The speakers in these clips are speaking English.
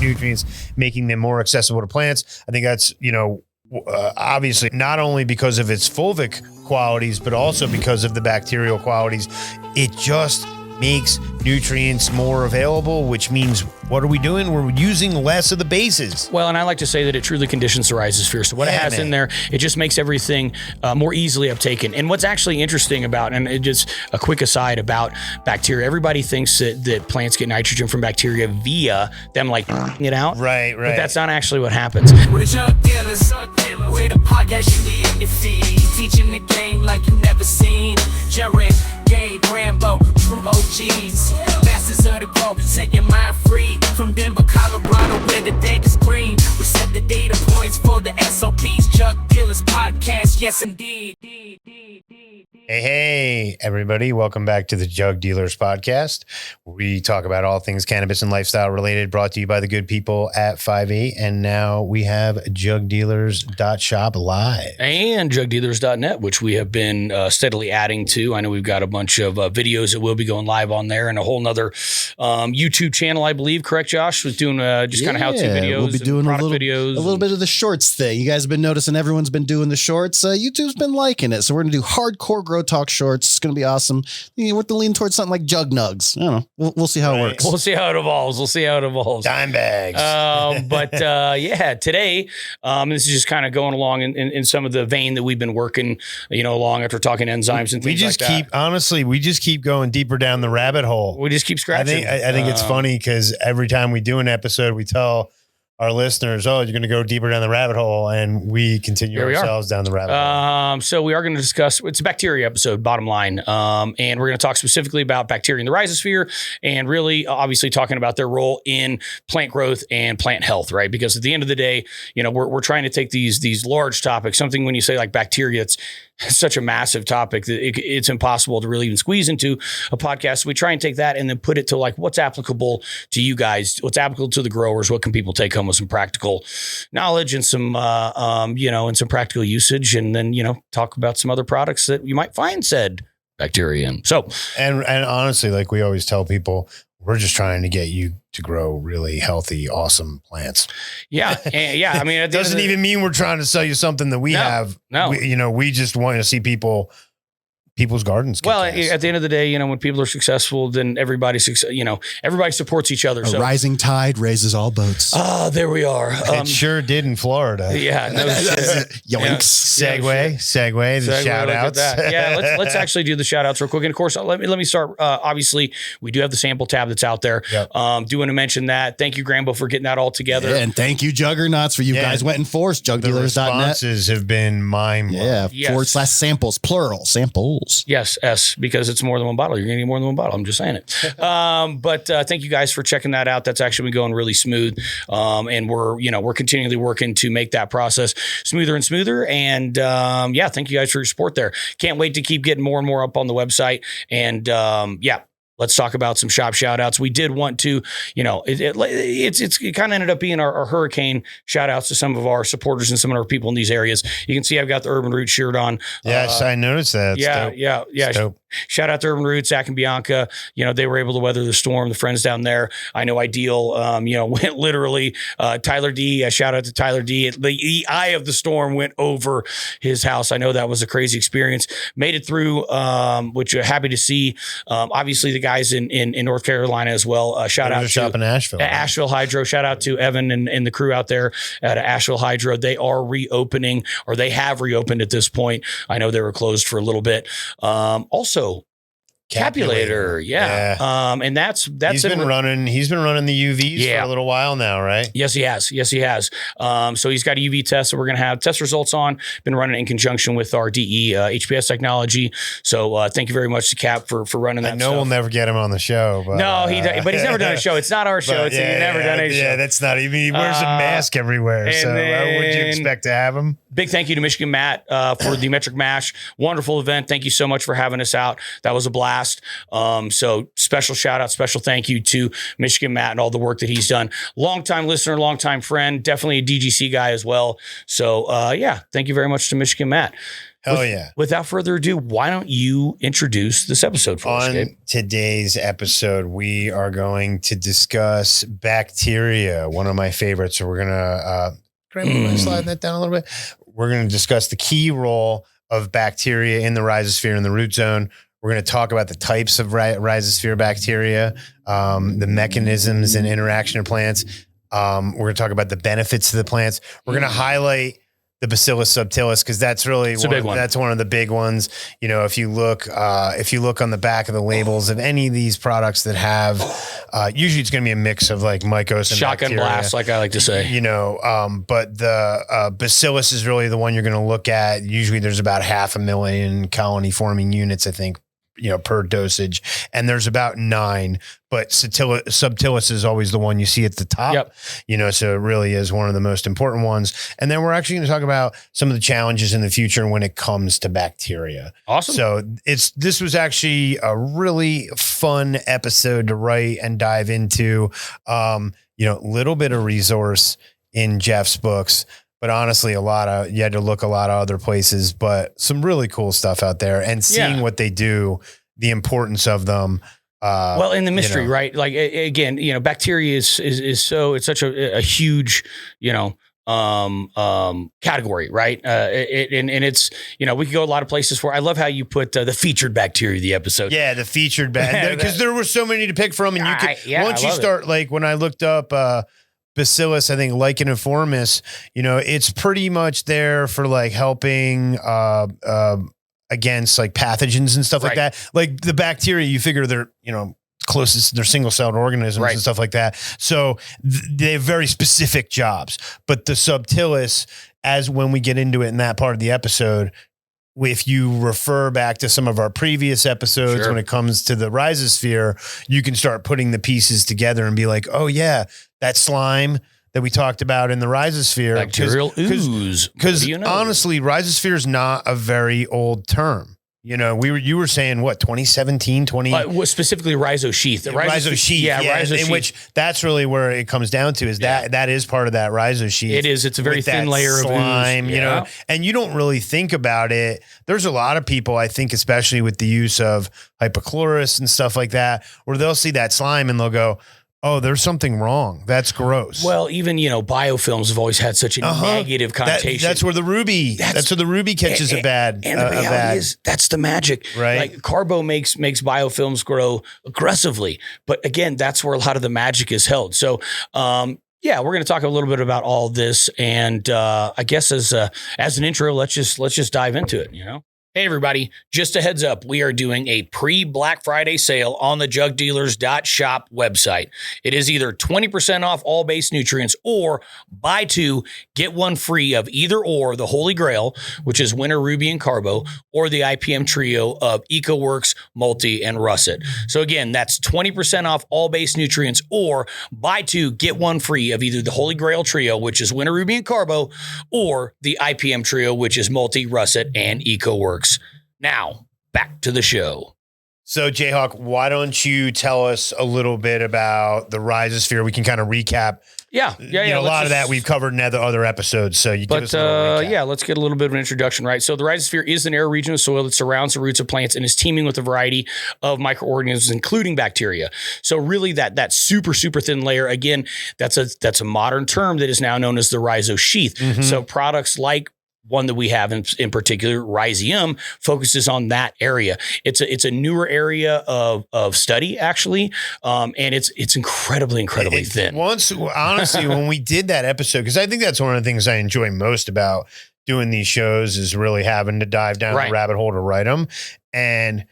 nutrients, making them more accessible to plants. I think that's, obviously not only because of its fulvic qualities, but also because of the bacterial qualities. It just makes nutrients more available, which means what are we doing? We're using less of the bases. Well, and I like to say that it truly conditions the rhizosphere. So what it has in there, it just makes everything more easily uptaken. And what's actually interesting about, and just a quick aside about bacteria, everybody thinks that plants get nitrogen from bacteria via them like it out. Right. But that's not actually what happens. We're Jug Dealers, we're the podcast you need in your feed. Teaching the game like you never seen. Jared, Gabe, Rambo, true OGs. Masters of the globe, set your mind free. From Denver, Colorado, where the data's green. We set the data points for the SOPs. Jug Dealers Podcast, yes indeed. Hey, everybody. Welcome back to the Jug Dealers Podcast. We talk about all things cannabis and lifestyle related, brought to you by the good people at 5E. And now we have JugDealers.shop live. And JugDealers.net, which we have been steadily adding to. I know we've got a bunch of videos that will be going live on there, and a whole nother YouTube channel, I believe. Correct, Josh? Was doing just kind of how-to videos. We'll be doing a little bit of the shorts thing. You guys have been noticing everyone's been doing the shorts. YouTube's been liking it. So we're going to do hardcore grow talk shorts. It's going to be awesome. We're going to lean towards something like Jug Nugs. I don't know. We'll see how it works. We'll see how it evolves. Dime bags. Today, this is just kind of going along in some of the vein that we've been working, along after talking enzymes and things like that. We just keep going deeper down the rabbit hole. We just keep scratching. I think it's funny because every time we do an episode, we tell our listeners, you're going to go deeper down the rabbit hole, and we continue ourselves down the rabbit hole. So we are going to discuss, it's a bacteria episode, bottom line. And we're going to talk specifically about bacteria in the rhizosphere, and really obviously talking about their role in plant growth and plant health, right? Because at the end of the day, we're trying to take these large topics, something when you say like bacteria, it's such a massive topic that it's impossible to really even squeeze into a podcast. So we try and take that and then put it to like what's applicable to you guys, what's applicable to the growers, what can people take home with some practical knowledge and some, and some practical usage, and then, talk about some other products that you might find said bacteria in. So, and honestly, like we always tell people, we're just trying to get you to grow really healthy, awesome plants. Yeah. Yeah. I mean, it doesn't even mean we're trying to sell you something that we have. No, we just want to see people's gardens. Well, at the end of the day, when people are successful, then everybody supports each other. A rising tide raises all boats. There we are. It sure did in Florida. Yeah. No, Yoinks. Segue, the shout outs. Yeah. Let's actually do the shout outs real quick. And of course, let me start. Obviously we do have the sample tab that's out there. Yep. Do want to mention that. Thank you, Grambo, for getting that all together. Yeah, and thank you, Juggernauts, for you guys went in force. JugDealers.net. The responses have been mind-blowing. Yeah. /samples, plural samples. Yes, S, because it's more than one bottle. You're going to get more than one bottle. I'm just saying it. But thank you guys for checking that out. That's actually been going really smooth. And we're continually working to make that process smoother and smoother. And thank you guys for your support there. Can't wait to keep getting more and more up on the website. And let's talk about some shop shout outs. We did want to, it kind of ended up being our hurricane shout outs to some of our supporters and some of our people in these areas. You can see I've got the Urban Roots shirt on. Yes, I noticed that. Yeah. Shout out to Urban Roots, Zach and Bianca. They were able to weather the storm. The friends down there, I know Ideal, went literally, Tyler D, shout out to Tyler D. The eye of the storm went over his house. I know that was a crazy experience. Made it through, which you're happy to see. Obviously the guys in North Carolina as well. Shout out to shop in Asheville. Asheville Hydro. Shout out to Evan and the crew out there at Asheville Hydro. They are reopening, or they have reopened at this point. I know they were closed for a little bit. Also, Capulator. Yeah. And that's he's been running the UVs for a little while now, right? Yes, he has. So he's got a UV test that we're going to have test results on. Been running in conjunction with our DE HPS technology. So thank you very much to Cap for running that. I know we'll never get him on the show, but no, but he's never done a show. It's not our show. He's never done a show. Yeah, that's not even. He wears a mask everywhere. So would you expect to have him? Big thank you to Michigan Matt for the Metric Mash. Wonderful event. Thank you so much for having us out. That was a blast. So special shout out, special thank you to Michigan Matt and all the work that he's done. Longtime listener, longtime friend, definitely a DGC guy as well. So thank you very much to Michigan Matt. Hell yeah. Without further ado, why don't you introduce this episode for us, Gabe? On today's episode, we are going to discuss bacteria, one of my favorites. So we're going to slide that down a little bit. We're going to discuss the key role of bacteria in the rhizosphere and the root zone. We're going to talk about the types of rhizosphere bacteria, the mechanisms and interaction of plants. We're going to talk about the benefits of the plants. We're going to highlight the Bacillus subtilis, because that's really that's one of the big ones. You know, if you look on the back of the labels of any of these products that have, usually it's going to be a mix of like mycos and shotgun bacteria, blast, like I like to say. You know, but the Bacillus is really the one you're going to look at. Usually, there's about 500,000 colony forming units, I think, per dosage, and there's about 9, but subtilis is always the one you see at the top, so it really is one of the most important ones. And then we're actually going to talk about some of the challenges in the future when it comes to bacteria. Awesome. So this was actually a really fun episode to write and dive into, little bit of resource in Jeff's books. But honestly, you had to look a lot of other places, but some really cool stuff out there, and seeing what they do, the importance of them. Well, in the mystery, right? Like again, bacteria is so, it's such a huge, category, right? And it's, we could go a lot of places for. I love how you put the featured bacteria, the episode. Yeah, the featured bacteria, because there were so many to pick from, and once you start, like when I looked up, Bacillus, I think Licheniformis, it's pretty much there for like helping against like pathogens and stuff like that. Like the bacteria, you figure they're, closest, they're single-celled organisms and stuff like that. So they have very specific jobs. But the subtilis, as when we get into it in that part of the episode, if you refer back to some of our previous episodes, when it comes to the rhizosphere, you can start putting the pieces together and be like, oh yeah, that slime that we talked about in the rhizosphere. Bacterial ooze. Because honestly, rhizosphere is not a very old term. You were saying what, 2017, specifically rhizosheath. Rhizosheath. Yeah, rhizosheath. In which that's really where it comes down to, is that is part of that rhizosheath. It is. It's a very thin layer of slime, ooze. And you don't really think about it. There's a lot of people, I think, especially with the use of hypochlorous and stuff like that, where they'll see that slime and they'll go, oh, there's something wrong. That's gross. Well, even, biofilms have always had such a negative connotation. That's where the ruby catches a bad. And the reality is that's the magic, right? Like carbo makes biofilms grow aggressively. But again, that's where a lot of the magic is held. So, we're going to talk a little bit about all this. And I guess as an intro, let's just dive into it, Hey, everybody, just a heads up. We are doing a pre-Black Friday sale on the JugDealers.shop website. It is either 20% off all base nutrients or buy 2, get 1 free of either or the Holy Grail, which is Winter Ruby and Carbo, or the IPM trio of EcoWorks, Multi, and Russet. So again, that's 20% off all base nutrients or buy 2, get 1 free of either the Holy Grail trio, which is Winter Ruby and Carbo, or the IPM trio, which is Multi, Russet, and EcoWorks. Now, back to the show. So, Jayhawk, why don't you tell us a little bit about the rhizosphere? We can kind of recap. Yeah. A lot of that we've covered in other episodes. So you give us a little recap. Let's get a little bit of an introduction, right? So the rhizosphere is an air region of soil that surrounds the roots of plants and is teeming with a variety of microorganisms, including bacteria. So really that super, super thin layer, again, that's a modern term that is now known as the rhizosheath. Mm-hmm. So products like one that we have in particular, Rhizium, focuses on that area. It's a newer area of study, actually, and it's incredibly thin. Honestly, when we did that episode, because I think that's one of the things I enjoy most about doing these shows is really having to dive down the rabbit hole to write them, and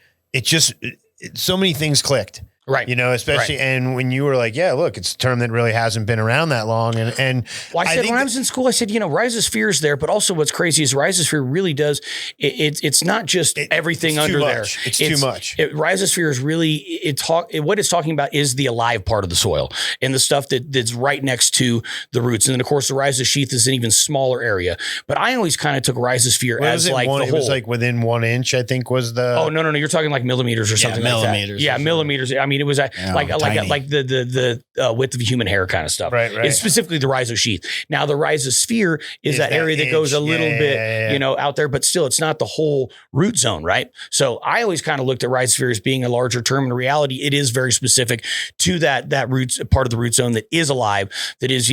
so many things clicked. Right. Especially, and when you were like, yeah, look, it's a term that really hasn't been around that long. And well, I said, when I was in school, I said, rhizosphere is there, but also what's crazy is rhizosphere really does, it's not just everything under there. It's too much. Rhizosphere is really, what it's talking about is the alive part of the soil and the stuff that's right next to the roots. And then of course the rhizosheath is an even smaller area, but I always kind of took rhizosphere as like the whole. It was like within 1 inch, I think was the. Oh, no. You're talking like millimeters or something like that. Millimeters. Yeah, millimeters. I mean, mean, it was like tiny. the width of a human hair kind of stuff. Right. It's specifically the rhizosphere. Now the rhizosphere is that area that goes a little bit, out there, but still it's not the whole root zone, right? So I always kind of looked at rhizosphere as being a larger term. In reality, it is very specific to that root part of the root zone that is alive, that is,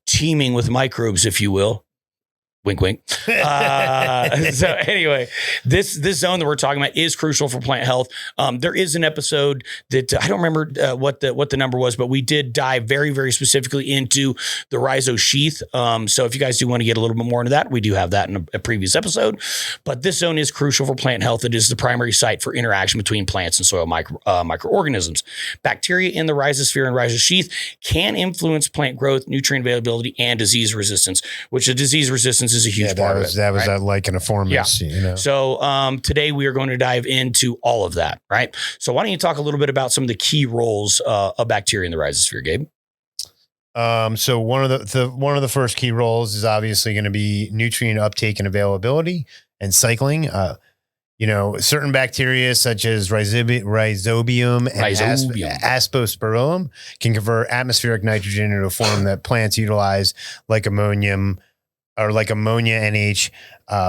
teeming with microbes, if you will. Wink, wink. So anyway, this zone that we're talking about is crucial for plant health. There is an episode that I don't remember what the number was, but we did dive very, very specifically into the rhizo sheath. So if you guys do want to get a little bit more into that, we do have that in a previous episode. But this zone is crucial for plant health. It is the primary site for interaction between plants and soil microorganisms. Bacteria in the rhizosphere and rhizosheath can influence plant growth, nutrient availability, and disease resistance, which the disease resistance is a huge part of it. That was that lichen informis. Yeah. So today we are going to dive into all of that, right? So why don't you talk a little bit about some of the key roles of bacteria in the rhizosphere, Gabe? So one of the first key roles is obviously going to be nutrient uptake and availability and cycling. Certain bacteria such as rhizobium and aspergillum can convert atmospheric nitrogen into a form that plants utilize, like ammonium NH,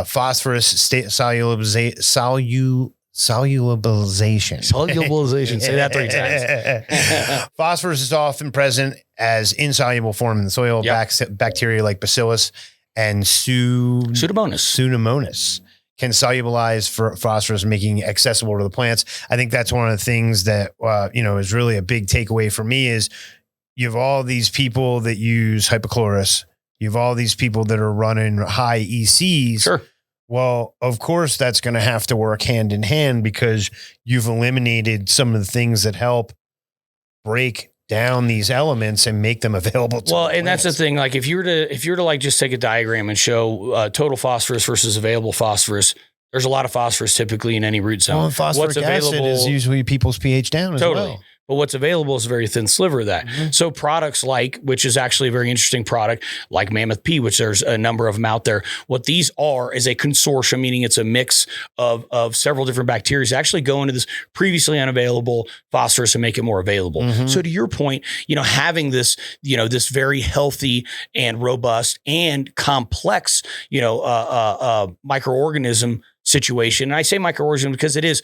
phosphorus solubilization. Solubilization. Say that 3 times. Phosphorus is often present as insoluble form in the soil. Yep. Bacteria like Bacillus and Pseudomonas can solubilize for phosphorus, making it accessible to the plants. I think that's one of the things that is really a big takeaway for me is you have all these people that use hypochlorous. You have all these people that are running high ECs. Sure. Well, of course, that's going to have to work hand in hand because you've eliminated some of the things that help break down these elements and make them available to and that's the thing. Like if you were to like just take a diagram and show total phosphorus versus available phosphorus, there's a lot of phosphorus typically in any root zone. Well, phosphoric acid is usually people's pH down as well. But what's available is a very thin sliver of that. Mm-hmm. So products which is actually a very interesting product, like Mammoth P, which there's a number of them out there. What these are is a consortium, meaning it's a mix of several different bacteria that actually go into this previously unavailable phosphorus and make it more available. Mm-hmm. So to your point, having this, this very healthy and robust and complex, microorganism situation. And I say microorganism because it's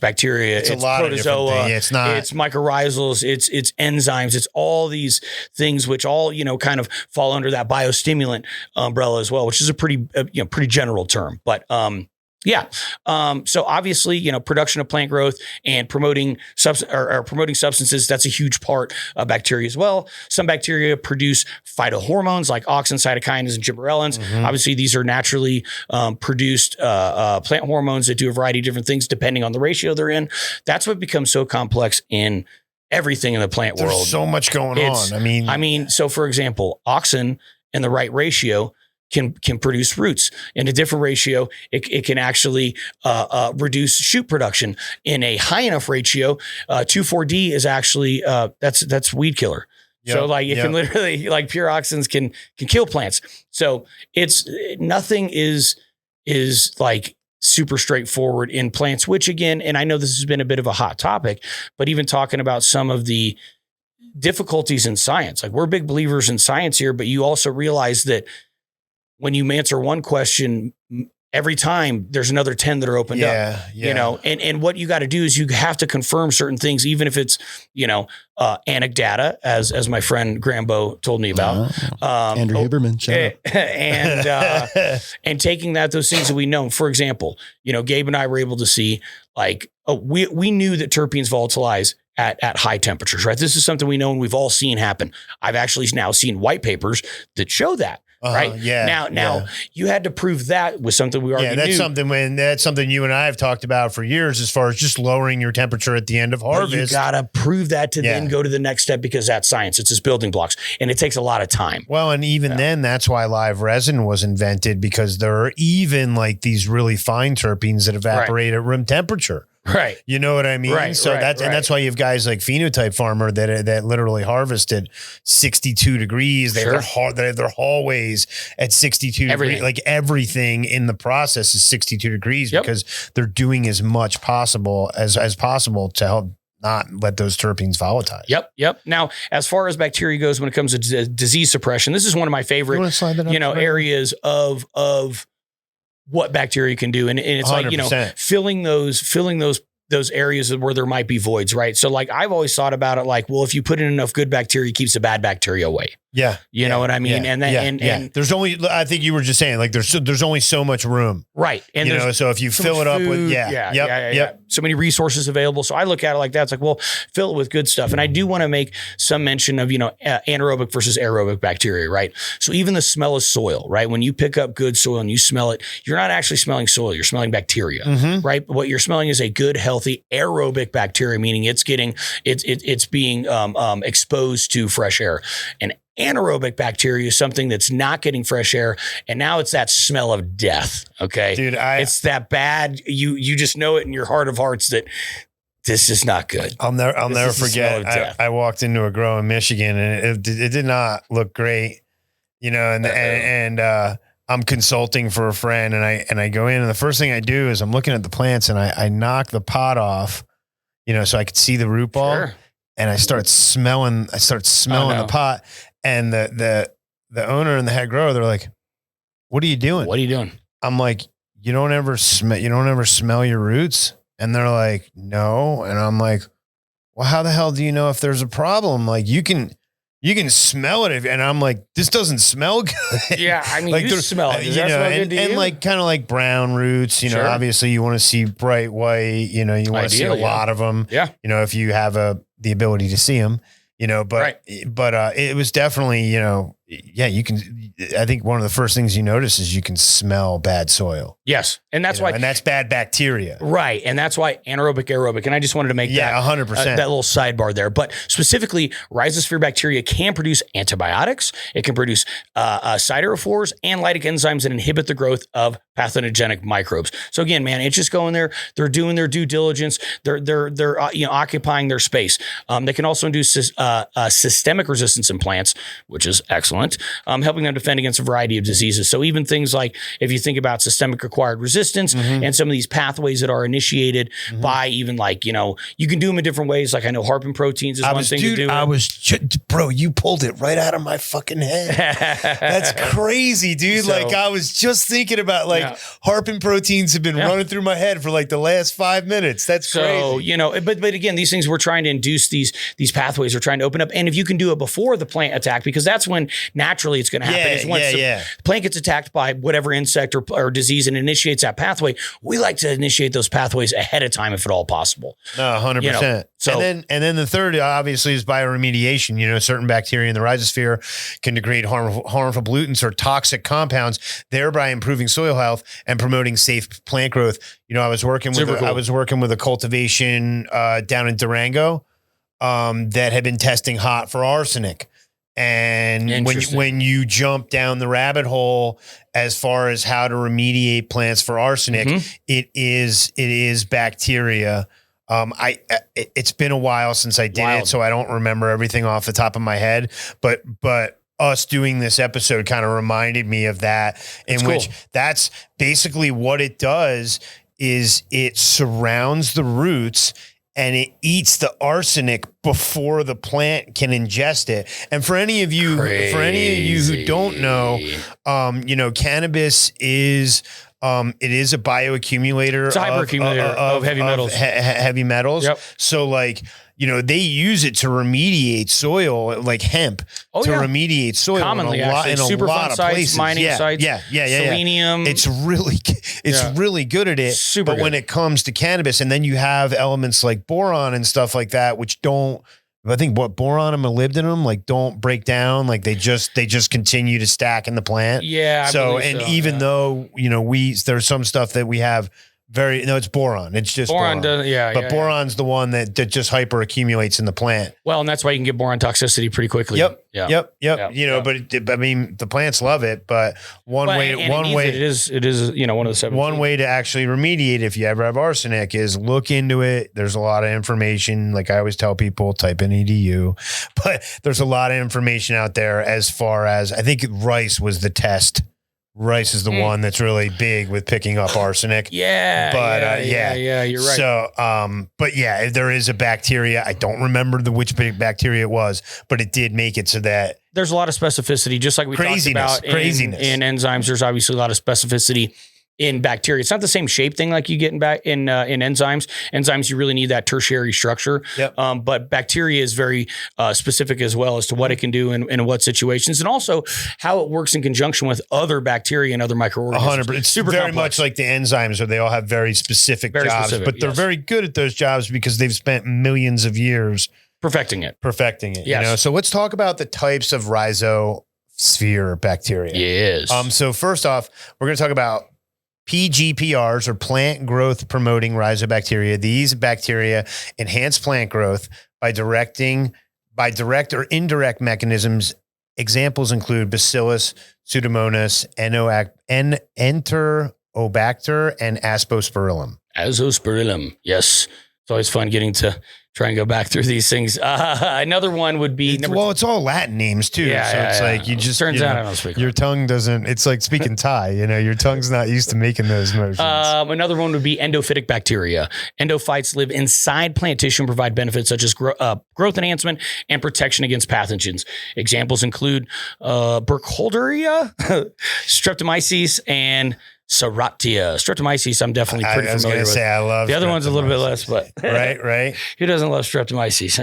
bacteria, it's protozoa, it's mycorrhizals, it's enzymes, it's all these things which all, kind of fall under that biostimulant umbrella as well, which is a pretty general term. But so obviously, production of plant growth and promoting substances, that's a huge part of bacteria as well. Some bacteria produce phytohormones like auxin, cytokinins, and gibberellins. Mm-hmm. Obviously, these are naturally produced plant hormones that do a variety of different things depending on the ratio they're in. That's what becomes so complex in everything in the plant world. There's so much going on. I mean, so for example, auxin in the right ratio can produce roots. In a different ratio, it can actually reduce shoot production. In a high enough ratio, 2,4-D is actually that's weed killer. Yep, so it can literally, like, pure auxins can kill plants. So nothing is like super straightforward in plants, which again, and I know this has been a bit of a hot topic, but even talking about some of the difficulties in science, like we're big believers in science here, but you also realize that when you answer one question, every time there's another 10 that are opened up, and what you got to do is you have to confirm certain things, even if it's, anecdata, as my friend Grambo told me about. Andrew Haberman, shout out. And taking those things that we know, for example, Gabe and I were able to see, we knew that terpenes volatilize at high temperatures, right? This is something we know and we've all seen happen. I've actually now seen white papers that show that. Right. Yeah. Now you had to prove that with something we already knew. That's something you and I have talked about for years, as far as just lowering your temperature at the end of harvest. But you got to prove that to then go to the next step, because that's science. It's just building blocks, and it takes a lot of time. Well, and even then, that's why live resin was invented, because there are even like these really fine terpenes that evaporate at room temperature. Right. You know what I mean? Right. So that's why you have guys like Phenotype Farmer that literally harvested 62 degrees. They have their hallways at 62 degrees. Like everything in the process is 62 degrees because they're doing as much possible as possible to help not let those terpenes volatile. Yep. Now, as far as bacteria goes, when it comes to disease suppression, this is one of my favorite, areas of what bacteria can do. And it's 100%. Like, filling those areas where there might be voids, right? So like, I've always thought about it like, well, if you put in enough good bacteria, it keeps the bad bacteria away. Yeah. You know what I mean? And then, and there's only, I think you were just saying like, there's only so much room. Right. And so if you fill it up with, so many resources available. So I look at it like that. It's like, well, fill it with good stuff. And I do want to make some mention of, anaerobic versus aerobic bacteria, right? So even the smell of soil, right? When you pick up good soil and you smell it, you're not actually smelling soil, you're smelling bacteria, right? What you're smelling is a good, healthy aerobic bacteria, meaning it's being exposed to fresh air. And anaerobic bacteria is something that's not getting fresh air, and now it's that smell of death. Okay, dude, it's that bad. You just know it in your heart of hearts that this is not good. I'll never forget. I walked into a grow in Michigan, and it did not look great. And I'm consulting for a friend, and I go in, and the first thing I do is I'm looking at the plants, and I knock the pot off, so I could see the root ball. Sure. And I start smelling the pot, and the owner and the head grower, they're like, "What are you doing? What are you doing?" I'm like, you don't ever smell your roots?" And they're like, "No." And I'm like, "Well, how the hell do you know if there's a problem? Like you can smell it." And I'm like, "This doesn't smell good." Yeah, I mean, like you smell it. Does that smell good to you? And like kind of like brown roots, sure. Obviously you want to see bright white, you want to see a lot of them. Yeah. If you have the ability to see them, but it was definitely, you can, I think one of the first things you notice is you can smell bad soil. Yes. And that's why, and that's bad bacteria. Right. And that's why anaerobic, aerobic. And I just wanted to make 100%. That little sidebar there. But specifically, rhizosphere bacteria can produce antibiotics. It can produce siderophores and lytic enzymes that inhibit the growth of pathogenic microbes. So again, man, it's just going there. They're doing their due diligence. They're occupying their space. They can also induce systemic resistance in plants, which is excellent, helping them defend against a variety of diseases. So even things like if you think about systemic acquired resistance and some of these pathways that are initiated by even like, you can do them in different ways. Like I know harpin proteins is one thing to do. Bro, you pulled it right out of my fucking head. That's crazy, dude. Like I was just thinking about harpin proteins have been running through my head for like the last 5 minutes. That's crazy. So, but again, these things we're trying to induce these pathways, we're trying to open up. And if you can do it before the plant attack, because that's when naturally it's going to happen. Is once the plant gets attacked by whatever insect or disease and initiates that pathway, we like to initiate those pathways ahead of time if at all possible. No, 100%. So, and then the third obviously is bioremediation. Certain bacteria in the rhizosphere can degrade harmful pollutants or toxic compounds, thereby improving soil health and promoting safe plant growth. I was working with a cultivation down in Durango that had been testing hot for arsenic. And when you jump down the rabbit hole as far as how to remediate plants for arsenic, it is bacteria. It's been a while since I did it, so I don't remember everything off the top of my head, but us doing this episode kind of reminded me of that, which that's basically what it does is it surrounds the roots and it eats the arsenic before the plant can ingest it. And for any of you who don't know, cannabis is it is a bioaccumulator. It's a hyperaccumulator of heavy metals. Heavy metals. Yep. So like, they use it to remediate soil, like hemp, remediate soil. Commonly, in a lot of places. Mining sites, selenium. It's really good at it. But when it comes to cannabis, and then you have elements like boron and stuff like that, which don't. I think boron and molybdenum don't break down. Like they just continue to stack in the plant. Yeah. Even though there's some stuff that we have. It's boron. It's just boron. Boron's the one that just hyper accumulates in the plant. Well, and that's why you can get boron toxicity pretty quickly. Yep. But I mean, the plants love it. But it is one of the 7. One way to actually remediate if you ever have arsenic is look into it. There's a lot of information. Like I always tell people, type in EDU. But there's a lot of information out there as far as I think rice was the test Rice is the one that's really big with picking up arsenic. Yeah. But you're right. So, but yeah, there is a bacteria. I don't remember which bacteria it was, but it did make it so that there's a lot of specificity, just like we talked about in enzymes. There's obviously a lot of specificity in bacteria. It's not the same shape thing like you get in enzymes. Enzymes, you really need that tertiary structure. Yep. But bacteria is very specific as well as to what it can do in what situations, and also how it works in conjunction with other bacteria and other microorganisms. 100%. It's super very complex. Much like the enzymes, where they all have very specific jobs, but they're very good at those jobs because they've spent millions of years perfecting it. Yes. You know? So let's talk about the types of rhizosphere bacteria. Yes. So first off, we're going to talk about PGPRs, or plant growth promoting rhizobacteria. These bacteria enhance plant growth by direct or indirect mechanisms. Examples include Bacillus, Pseudomonas, Enterobacter, and Aspergillus. Aspergillus. Yes. It's always fun getting to try and go back through these things. Another one would be it's all Latin names too. It's like you just turns out I don't speak. Your tongue doesn't. It's like speaking Thai. Your tongue's not used to making those motions. Another one would be endophytic bacteria. Endophytes live inside plant tissue and provide benefits such as growth enhancement and protection against pathogens. Examples include Burkholderia, Streptomyces, and Serratia. Streptomyces, I'm definitely pretty familiar with. I love the other one's a little bit less, but right. Who doesn't love Streptomyces?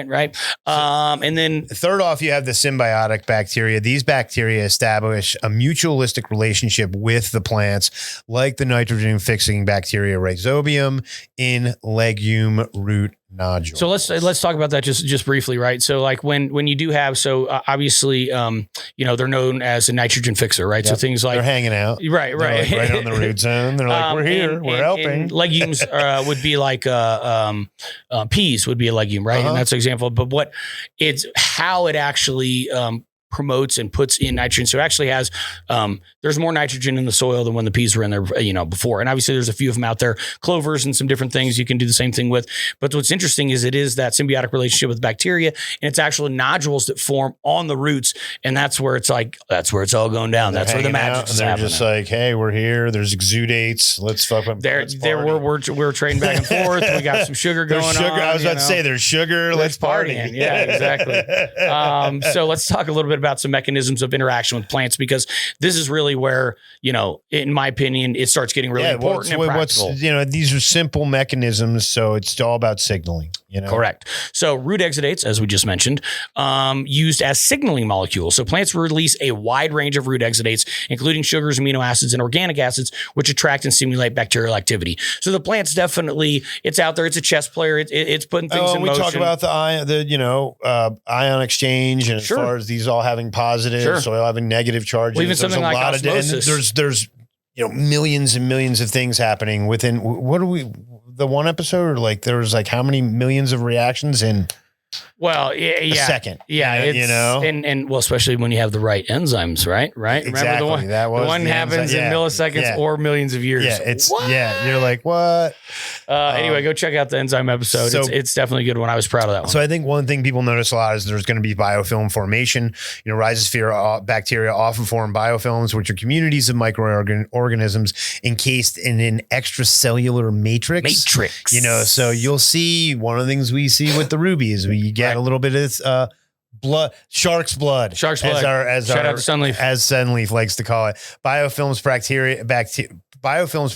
Right. And then third off, you have the symbiotic bacteria. These bacteria establish a mutualistic relationship with the plants, like the nitrogen fixing bacteria Rhizobium in legume root nodules. So let's talk about that just briefly, right? So like when you do have, obviously, they're known as a nitrogen fixer, right? Yep. So things like they're hanging out, right, like right on the root zone. They're like, we're here, we're helping. And legumes would be like peas would be a legume, right? And that's an example. But how it actually promotes and puts in nitrogen. So it actually has, there's more nitrogen in the soil than when the peas were in there, before. And obviously there's a few of them out there, clovers and some different things you can do the same thing with. But what's interesting is it is that symbiotic relationship with bacteria, and it's actually nodules that form on the roots. And that's where it's all going down. That's where the magic's happening. They're just like, hey, we're here. There's exudates. Let's fuck them. We're trading back and forth. We got some sugar going on. I was about to say there's sugar. Let's party. Yeah, exactly. So let's talk a little bit about some mechanisms of interaction with plants, because this is really where, in my opinion, it starts getting really important and practical. These are simple mechanisms, so it's all about signaling. Correct. So root exudates, as we just mentioned, used as signaling molecules. So plants release a wide range of root exudates, including sugars, amino acids, and organic acids, which attract and stimulate bacterial activity. So the plant's definitely, it's out there. It's a chess player. It's putting things in motion. We talk about the ion exchange, and as far as these all having positive, soil having negative charges. Well, even something like osmosis. There's millions and millions of things happening within. What are we? The one episode, or like there was like how many millions of reactions in? Well, a second. Yeah, and especially when you have the right enzymes, right? Exactly. Remember the one happens in milliseconds or millions of years. Yeah, you're like, what? Anyway, go check out the enzyme episode. It's definitely a good one. I was proud of that one. So I think one thing people notice a lot is there's going to be biofilm formation. Rhizosphere bacteria often form biofilms, which are communities of microorganisms encased in an extracellular matrix. So you'll see one of the things we see with the ruby is we get a little bit of shark's blood. Shout out to Sunleaf. As Sunleaf likes to call it. Biofilms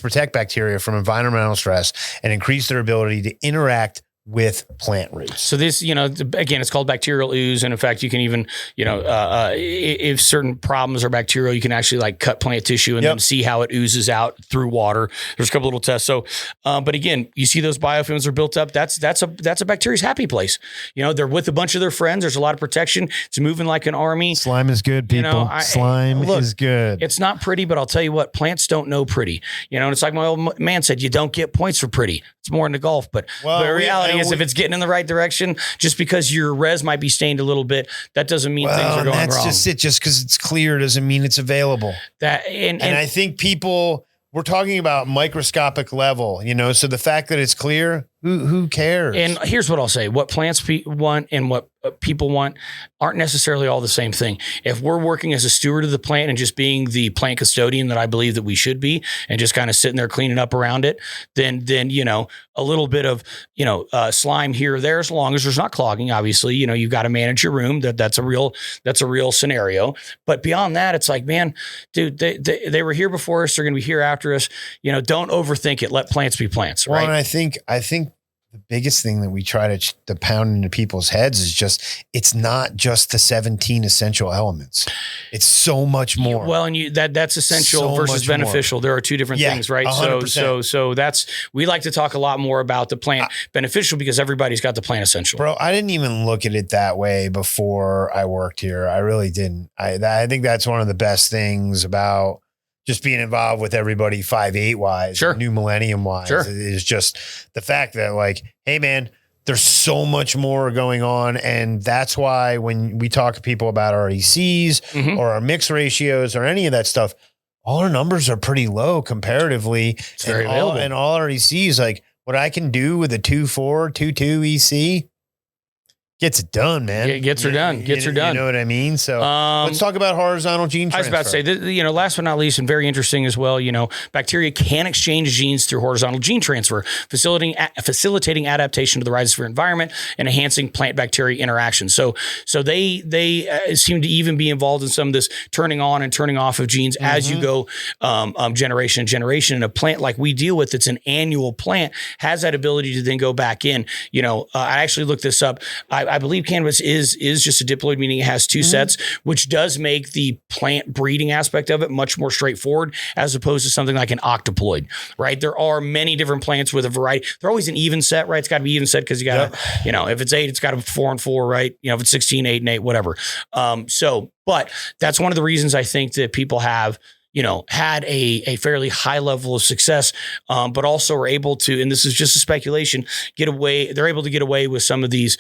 protect bacteria from environmental stress and increase their ability to interact with plant roots. So this, again, it's called bacterial ooze. And in fact, you can even, if certain problems are bacterial, you can actually like cut plant tissue and then see how it oozes out through water. There's a couple little tests. So, but again, you see those biofilms are built up. That's a bacteria's happy place. They're with a bunch of their friends. There's a lot of protection. It's moving like an army. Slime is good, people. Slime is good. It's not pretty, but I'll tell you what, plants don't know pretty. And it's like my old man said, you don't get points for pretty. It's more into golf, but the reality is if it's getting in the right direction, just because your res might be stained a little bit, that doesn't mean things are going wrong. That's just it. Just because it's clear doesn't mean it's available. And I think we're talking about microscopic level, so the fact that it's clear, who cares? And here's what I'll say, what plants want and what people want aren't necessarily all the same thing. If we're working as a steward of the plant and just being the plant custodian that I believe that we should be, and just kind of sitting there cleaning up around it, then a little bit of slime here or there, as long as there's not clogging. Obviously, you've got to manage your room. That's a real scenario. But beyond that, it's like, man, dude, they were here before us. They're going to be here after us. Don't overthink it. Let plants be plants. Right. Well, and I think the biggest thing that we try to pound into people's heads is just, it's not just the 17 essential elements. It's so much more. Well, and that's essential So versus much beneficial. more. There are two different things, right? 100%. So that's, we like to talk a lot more about the plant beneficial because everybody's got the plant essential. Bro, I didn't even look at it that way before I worked here. I really didn't. I think that's one of the best things about just being involved with everybody 5'8" wise, sure, new millennium wise, sure, is just the fact that, like, hey man, there's so much more going on. And that's why when we talk to people about our ECs or our mix ratios or any of that stuff, all our numbers are pretty low comparatively. It's very available. And all our ECs, like what I can do with a 2.4, 2.2 EC, gets it done, man. Gets her done. You know what I mean? So let's talk about horizontal gene transfer. I was about to say, last but not least, and very interesting as well, bacteria can exchange genes through horizontal gene transfer, facilitating adaptation to the rhizosphere environment and enhancing plant bacteria interactions. So they seem to even be involved in some of this turning on and turning off of genes as you go generation to generation. And a plant like we deal with, it's an annual plant, has that ability to then go back in. I actually looked this up. I believe cannabis is just a diploid, meaning it has two sets, which does make the plant breeding aspect of it much more straightforward as opposed to something like an octoploid, right? There are many different plants with a variety. They're always an even set, right? It's got to be even set because you got to, if it's 8, it's got to be 4 and 4, right? If it's 16, 8 and 8, whatever. But that's one of the reasons I think that people have had a fairly high level of success, but also are able to, and this is just a speculation, they're able to get away with some of these,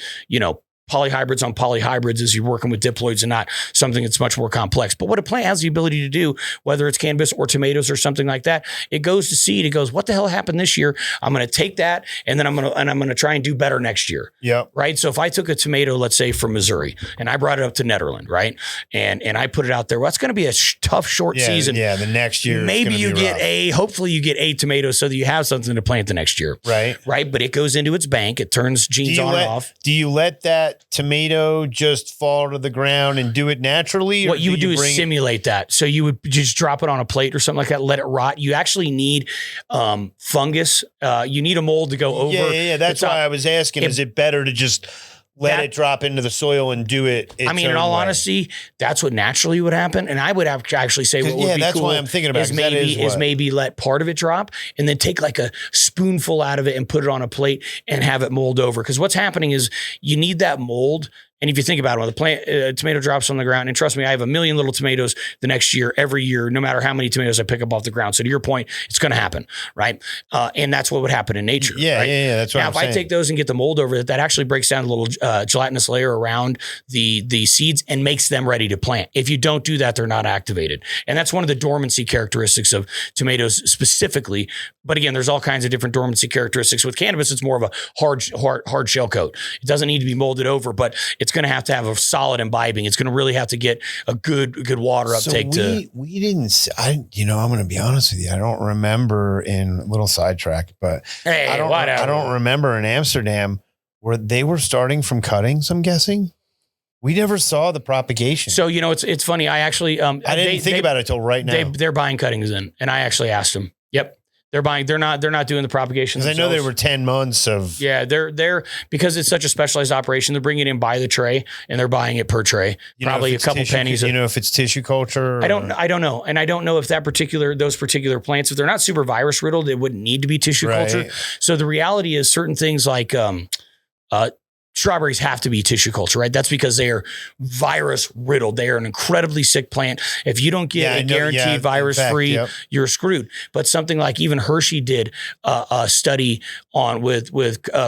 polyhybrids on polyhybrids as you're working with diploids and not something that's much more complex. But what a plant has the ability to do, whether it's cannabis or tomatoes or something like that, it goes to seed. It goes, what the hell happened this year? I'm going to take that and then I'm going to try and do better next year. Yeah. Right. So if I took a tomato, let's say from Missouri, and I brought it up to Netherland, right? And I put it out there. Well, it's going to be a tough, short season. Yeah. The next year, maybe you get hopefully you get 8 tomatoes so that you have something to plant the next year. Right. Right. But it goes into its bank. It turns genes on and off. Do you let that tomato just fall to the ground and do it naturally? What you would do is simulate that. So you would just drop it on a plate or something like that, let it rot. You actually need fungus. You need a mold to go over. Yeah. That's why I was asking, is it better to just let it drop into the soil and do it? I mean, in all honesty, that's what naturally would happen. And I would actually say what would be that's cool why I'm thinking about is maybe let part of it drop and then take like a spoonful out of it and put it on a plate and have it mold over. Because what's happening is you need that mold. And if you think about it, when the plant tomato drops on the ground, and trust me, I have 1 million little tomatoes the next year, every year, no matter how many tomatoes I pick up off the ground. So to your point, it's going to happen, right? And that's what would happen in nature. Yeah, right? yeah. That's what now, I'm if saying. I take those and get the mold over it, that actually breaks down a little gelatinous layer around the seeds and makes them ready to plant. If you don't do that, they're not activated. And that's one of the dormancy characteristics of tomatoes specifically. But again, there's all kinds of different dormancy characteristics. With cannabis, it's more of a hard shell coat. It doesn't need to be molded over, but it's going to have a solid imbibing. It's going to really have to get a good water uptake. We didn't. I'm going to be honest with you. I don't remember in little sidetrack, but I don't remember in Amsterdam where they were starting from cuttings. I'm guessing we never saw the propagation. So it's funny. I actually I didn't think about it till right now. They're buying cuttings in, and I actually asked them. Yep. They're buying. They're not doing the propagation. Because I know there were 10 months of. Yeah, they're because it's such a specialized operation. They're bringing it in by the tray, and they're buying it per tray. Probably a couple pennies. If it's tissue culture. I don't know, and I don't know if those particular plants, if they're not super virus riddled, it wouldn't need to be tissue culture. So the reality is, certain things like strawberries have to be tissue culture, right? That's because they are virus riddled. They are an incredibly sick plant. If you don't get a guaranteed virus free, you're screwed. But something like even Hershey did a study on with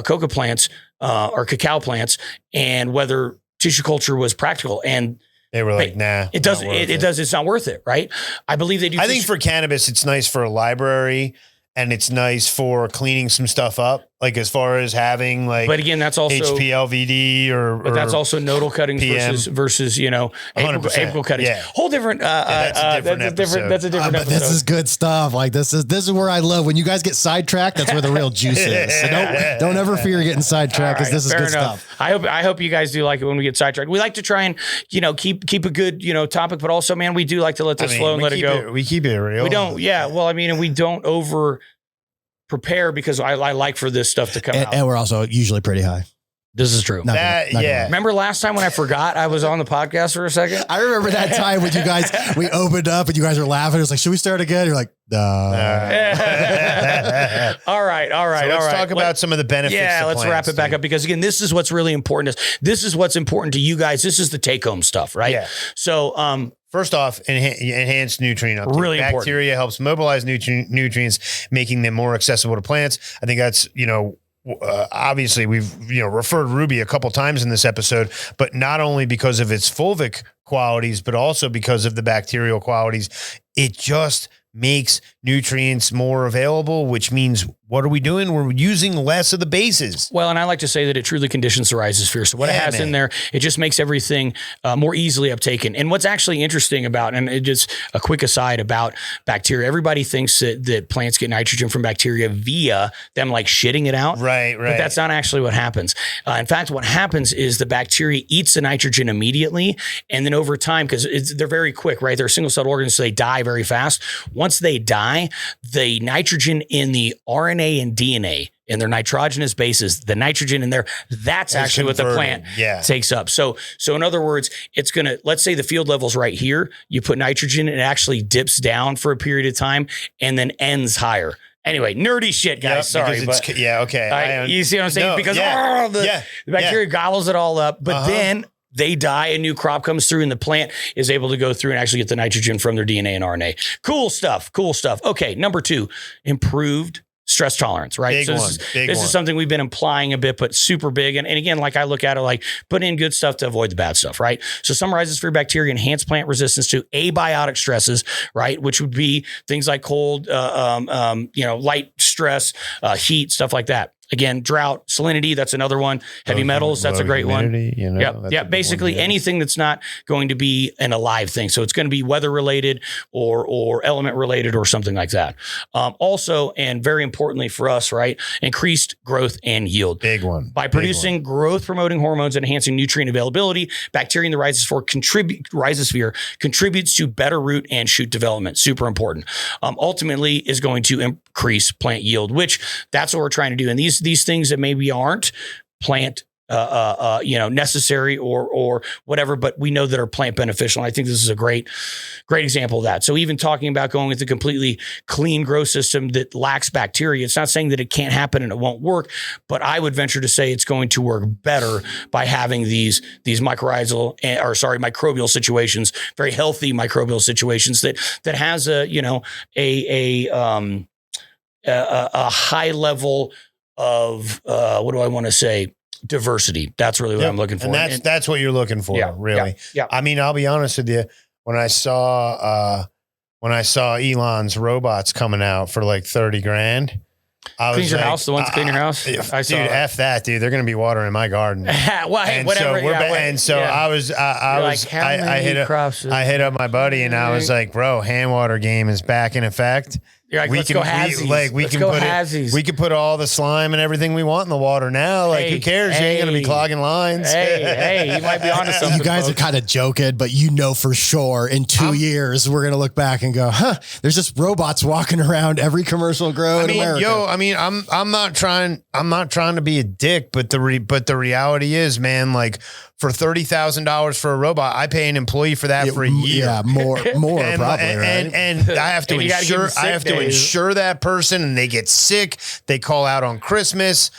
coca plants or cacao plants and whether tissue culture was practical. And they were like, nah, it doesn't. It's not worth it, right? I believe they do. I think for cannabis, it's nice for a library. And it's nice for cleaning some stuff up. Like as far as having like, but again, that's also HPLVD but that's also nodal cuttings PM. versus apical cuttings. Yeah. Whole different. That's a different episode. But this is good stuff. Like this is where I love when you guys get sidetracked. That's where the real juice is. So don't ever fear getting sidetracked because this is good stuff. I hope you guys do like it when we get sidetracked. We like to try and keep a good topic, but also man, we do like to let this flow and let it go. We keep it real. We don't. Yeah. Well, I mean, and we don't over prepare because I like for this stuff to come out. And we're also usually pretty high. This is true. Not gonna Remember last time when I forgot I was on the podcast for a second? I remember that time when we opened up and you guys were laughing. It was like, should we start again? You're like, no. All right. So let's talk about some of the benefits. Yeah, let's wrap it back up because again, this is what's really important. This is what's important to you guys. This is the take home stuff, right? Yeah. So, first off, enhanced nutrient uptake. Really important. Bacteria helps mobilize nutrients, making them more accessible to plants. I think that's, obviously we've, referred Ruby a couple times in this episode, but not only because of its fulvic qualities, but also because of the bacterial qualities. It just makes nutrients more available, which means what are we doing? We're using less of the bases. Well, and I like to say that it truly conditions the rhizosphere. So what it has in there, it just makes everything more easily uptaken. And what's actually interesting about, and it just a quick aside about bacteria, everybody thinks that plants get nitrogen from bacteria via them like shitting it out. Right. But that's not actually what happens. In fact, what happens is the bacteria eats the nitrogen immediately. And then over time, because they're very quick, right? They're single-celled organisms, so they die very fast. Once they die, the nitrogen in the RNA and DNA and their nitrogenous bases, the nitrogen in there, that's actually what the plant takes up. So in other words, it's going to, let's say the field level's right here. You put nitrogen, it actually dips down for a period of time and then ends higher. Anyway, nerdy shit, guys. Sorry. But okay. You see what I'm saying? Because the bacteria gobbles it all up, but then they die, a new crop comes through, and the plant is able to go through and actually get the nitrogen from their DNA and RNA. Cool stuff. Okay, number 2, improved stress tolerance, right? This is something we've been implying a bit, but super big. And again, like I look at it like put in good stuff to avoid the bad stuff, right? So some rhizosphere bacteria enhance plant resistance to abiotic stresses, right? Which would be things like cold, light stress, heat, stuff like that. Again, drought, salinity, that's another one. Heavy metals, that's a great one. Basically anything that's not going to be an alive thing. So it's going to be weather related or element related or something like that. Also, and very importantly for us, right, increased growth and yield. Big one. By producing growth promoting hormones and enhancing nutrient availability, bacteria in the rhizosphere contributes to better root and shoot development. Super important. Ultimately is going to increase plant yield, which that's what we're trying to do. And these things that maybe aren't plant necessary or whatever, but we know that are plant beneficial. And I think this is a great example of that. So even talking about going with a completely clean grow system that lacks bacteria, it's not saying that it can't happen and it won't work, but I would venture to say it's going to work better by having these microbial situations, very healthy microbial situations that has a high level of what do I want to say? Diversity. That's really what I'm looking for. And that's what you're looking for, really. Yeah. I mean, I'll be honest with you. When I saw Elon's robots coming out for like 30 grand, Cleans your house, the ones that clean your house. I saw F that, dude. They're going to be watering my garden. Well, hey, whatever. I hit up my buddy and I was like, bro, hand water game is back in effect. You're like, let's go Hazzies. We can put all the slime and everything we want in the water now. Like, who cares? You ain't going to be clogging lines. Hey, you might be onto something. You guys are kind of joking, but for sure in 2 years, we're going to look back and go, there's just robots walking around every commercial grow in America. I'm not trying to be a dick, but the reality is, man, like, for $30,000 for a robot, I pay an employee for that for a year. Yeah, more and, probably, right? And I have to insure that person, and they get sick. They call out on Christmas.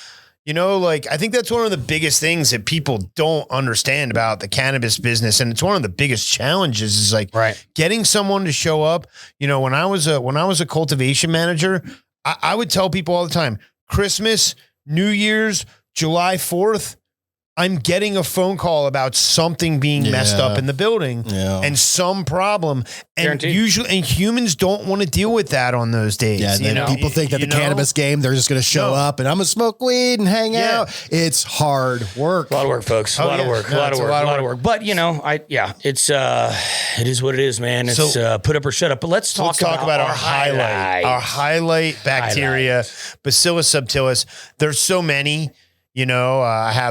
I think that's one of the biggest things that people don't understand about the cannabis business, and it's one of the biggest challenges is getting someone to show up. When I was a cultivation manager, I would tell people all the time, Christmas, New Year's, July 4th. I'm getting a phone call about something being messed up in the building and some problem. And Guaranteed. usually, and humans don't want to deal with that on those days. Yeah, people think that the cannabis game, they're just going to show up and I'm going to smoke weed and hang out. It's hard work. A lot of work, folks. A lot of work. A lot of work. But it's it is what it is, man. It's put up or shut up. But let's talk about our highlight. Our highlight bacteria, Bacillus subtilis. There's so many. I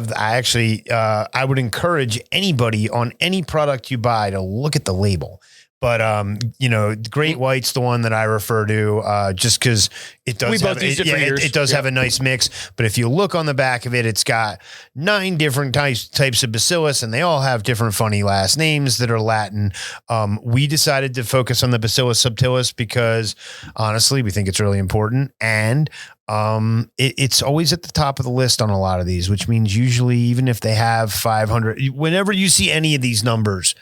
would encourage anybody on any product you buy to look at the label. But, Great White's the one that I refer to just because it does it does have a nice mix. But if you look on the back of it, it's got 9 different types of bacillus, and they all have different funny last names that are Latin. We decided to focus on the Bacillus subtilis because, honestly, we think it's really important. And it's always at the top of the list on a lot of these, which means usually even if they have 500, whenever you see any of these numbers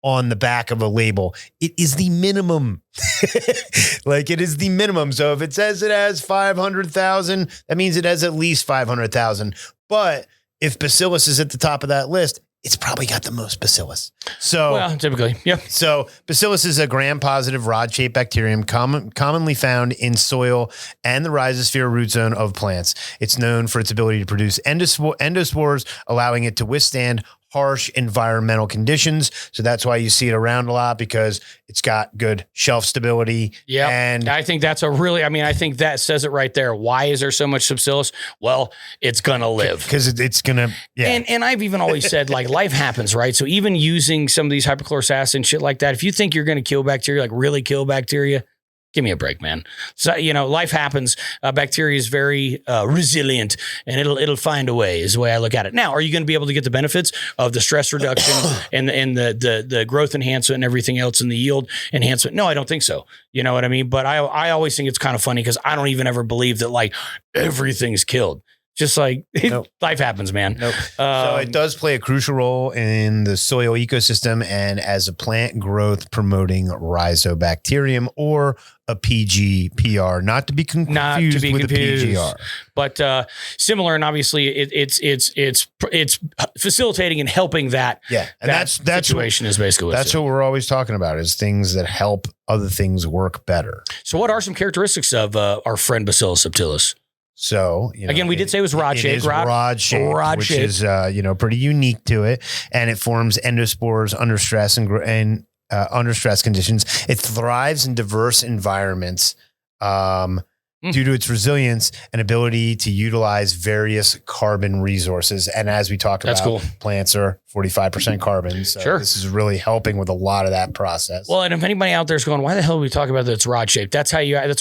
on the back of a label, it is the minimum. It is the minimum. So if it says it has 500,000, that means it has at least 500,000. But if bacillus is at the top of that list, it's probably got the most bacillus. So typically, So bacillus is a gram-positive rod-shaped bacterium commonly found in soil and the rhizosphere root zone of plants. It's known for its ability to produce endospores, allowing it to withstand harsh environmental conditions. So that's why you see it around a lot, because it's got good shelf stability. Yeah. And I think that's I think that says it right there. Why is there so much subsillus? Well, it's going to live. Because it's going to, And I've even always said, life happens, right? So even using some of these hypochlorous acid and shit like that, if you think you're going to kill bacteria, really kill bacteria, give me a break, man. So, life happens. Bacteria is very resilient, and it'll find a way, is the way I look at it. Now, are you going to be able to get the benefits of the stress reduction and the growth enhancement and everything else and the yield enhancement? No, I don't think so. You know what I mean? But I always think it's kind of funny because I don't even ever believe that everything's killed. Just life happens, man. Nope. So it does play a crucial role in the soil ecosystem and as a plant growth promoting rhizobacterium, or a PGPR, not to be confused with a PGR. But similar, and obviously it's facilitating and helping that. Yeah, and that's situation is basically what we're always talking about, is things that help other things work better. So what are some characteristics of our friend Bacillus subtilis? So, again, we did say it was rod shaped, which is, pretty unique to it. And it forms endospores under stress and under stress conditions. It thrives in diverse environments due to its resilience and ability to utilize various carbon resources. And as we talked about, plants are 45% carbon. So this is really helping with a lot of that process. Well, and if anybody out there is going, why the hell are we talking about that it's rod shaped? That's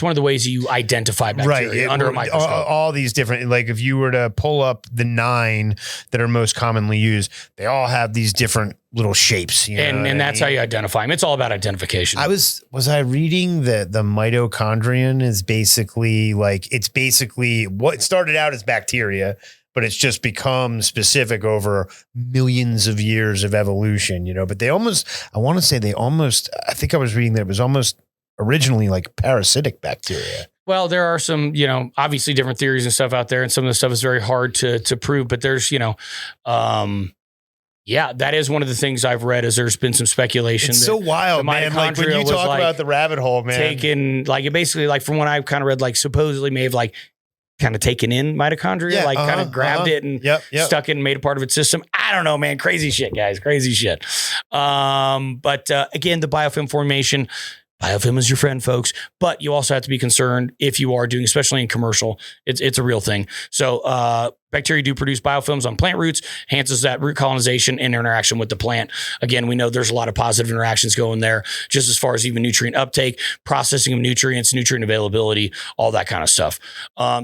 one of the ways you identify bacteria under a microscope. All these different, if you were to pull up the 9 that are most commonly used, they all have these different little shapes. And that's how you identify them. It's all about identification. Was I reading that the mitochondrion is basically what it started out as bacteria, but it's just become specific over millions of years of evolution, but I think I was reading that it was almost originally parasitic bacteria. Well, there are some, obviously different theories and stuff out there, and some of the stuff is very hard to prove, but there's, that is one of the things I've read, is there's been some speculation. It's so wild, man. When you talk about the rabbit hole, man. Taken, it basically, from what I've kind of read, supposedly may have kind of taken in mitochondria, kind of grabbed it and stuck it and made a part of its system. I don't know, man. Crazy shit, guys. Crazy shit. But again, the biofilm formation. Biofilm is your friend, folks, but you also have to be concerned if you are doing, especially in commercial, it's a real thing. So bacteria do produce biofilms on plant roots, enhances that root colonization and interaction with the plant. Again, we know there's a lot of positive interactions going there, just as far as even nutrient uptake, processing of nutrients, nutrient availability, all that kind of stuff.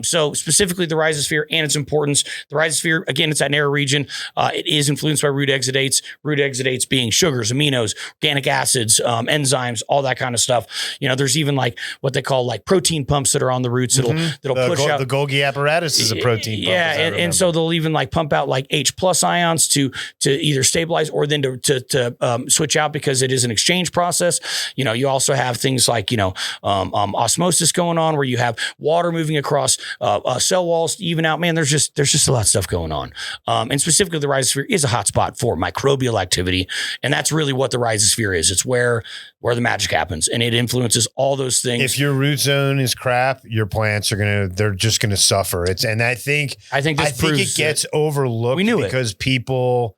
So specifically the rhizosphere and its importance. The rhizosphere, again, it's that narrow region. It is influenced by root exudates being sugars, aminos, organic acids, enzymes, all that kind of stuff. There's even what they call protein pumps that are on the roots that'll push out. The Golgi apparatus is a protein pump. Yeah, And so they'll even like pump out like H+ ions to either stabilize or then to switch out because it is an exchange process. You know, you also have things like, you know, osmosis going on where you have water moving across cell walls to even out. Man, there's just a lot of stuff going on. And specifically the rhizosphere is a hotspot for microbial activity. And that's really what the rhizosphere is. It's where the magic happens, and it influences all those things. If your root zone is crap, your plants they're just gonna suffer. I think it gets overlooked because people,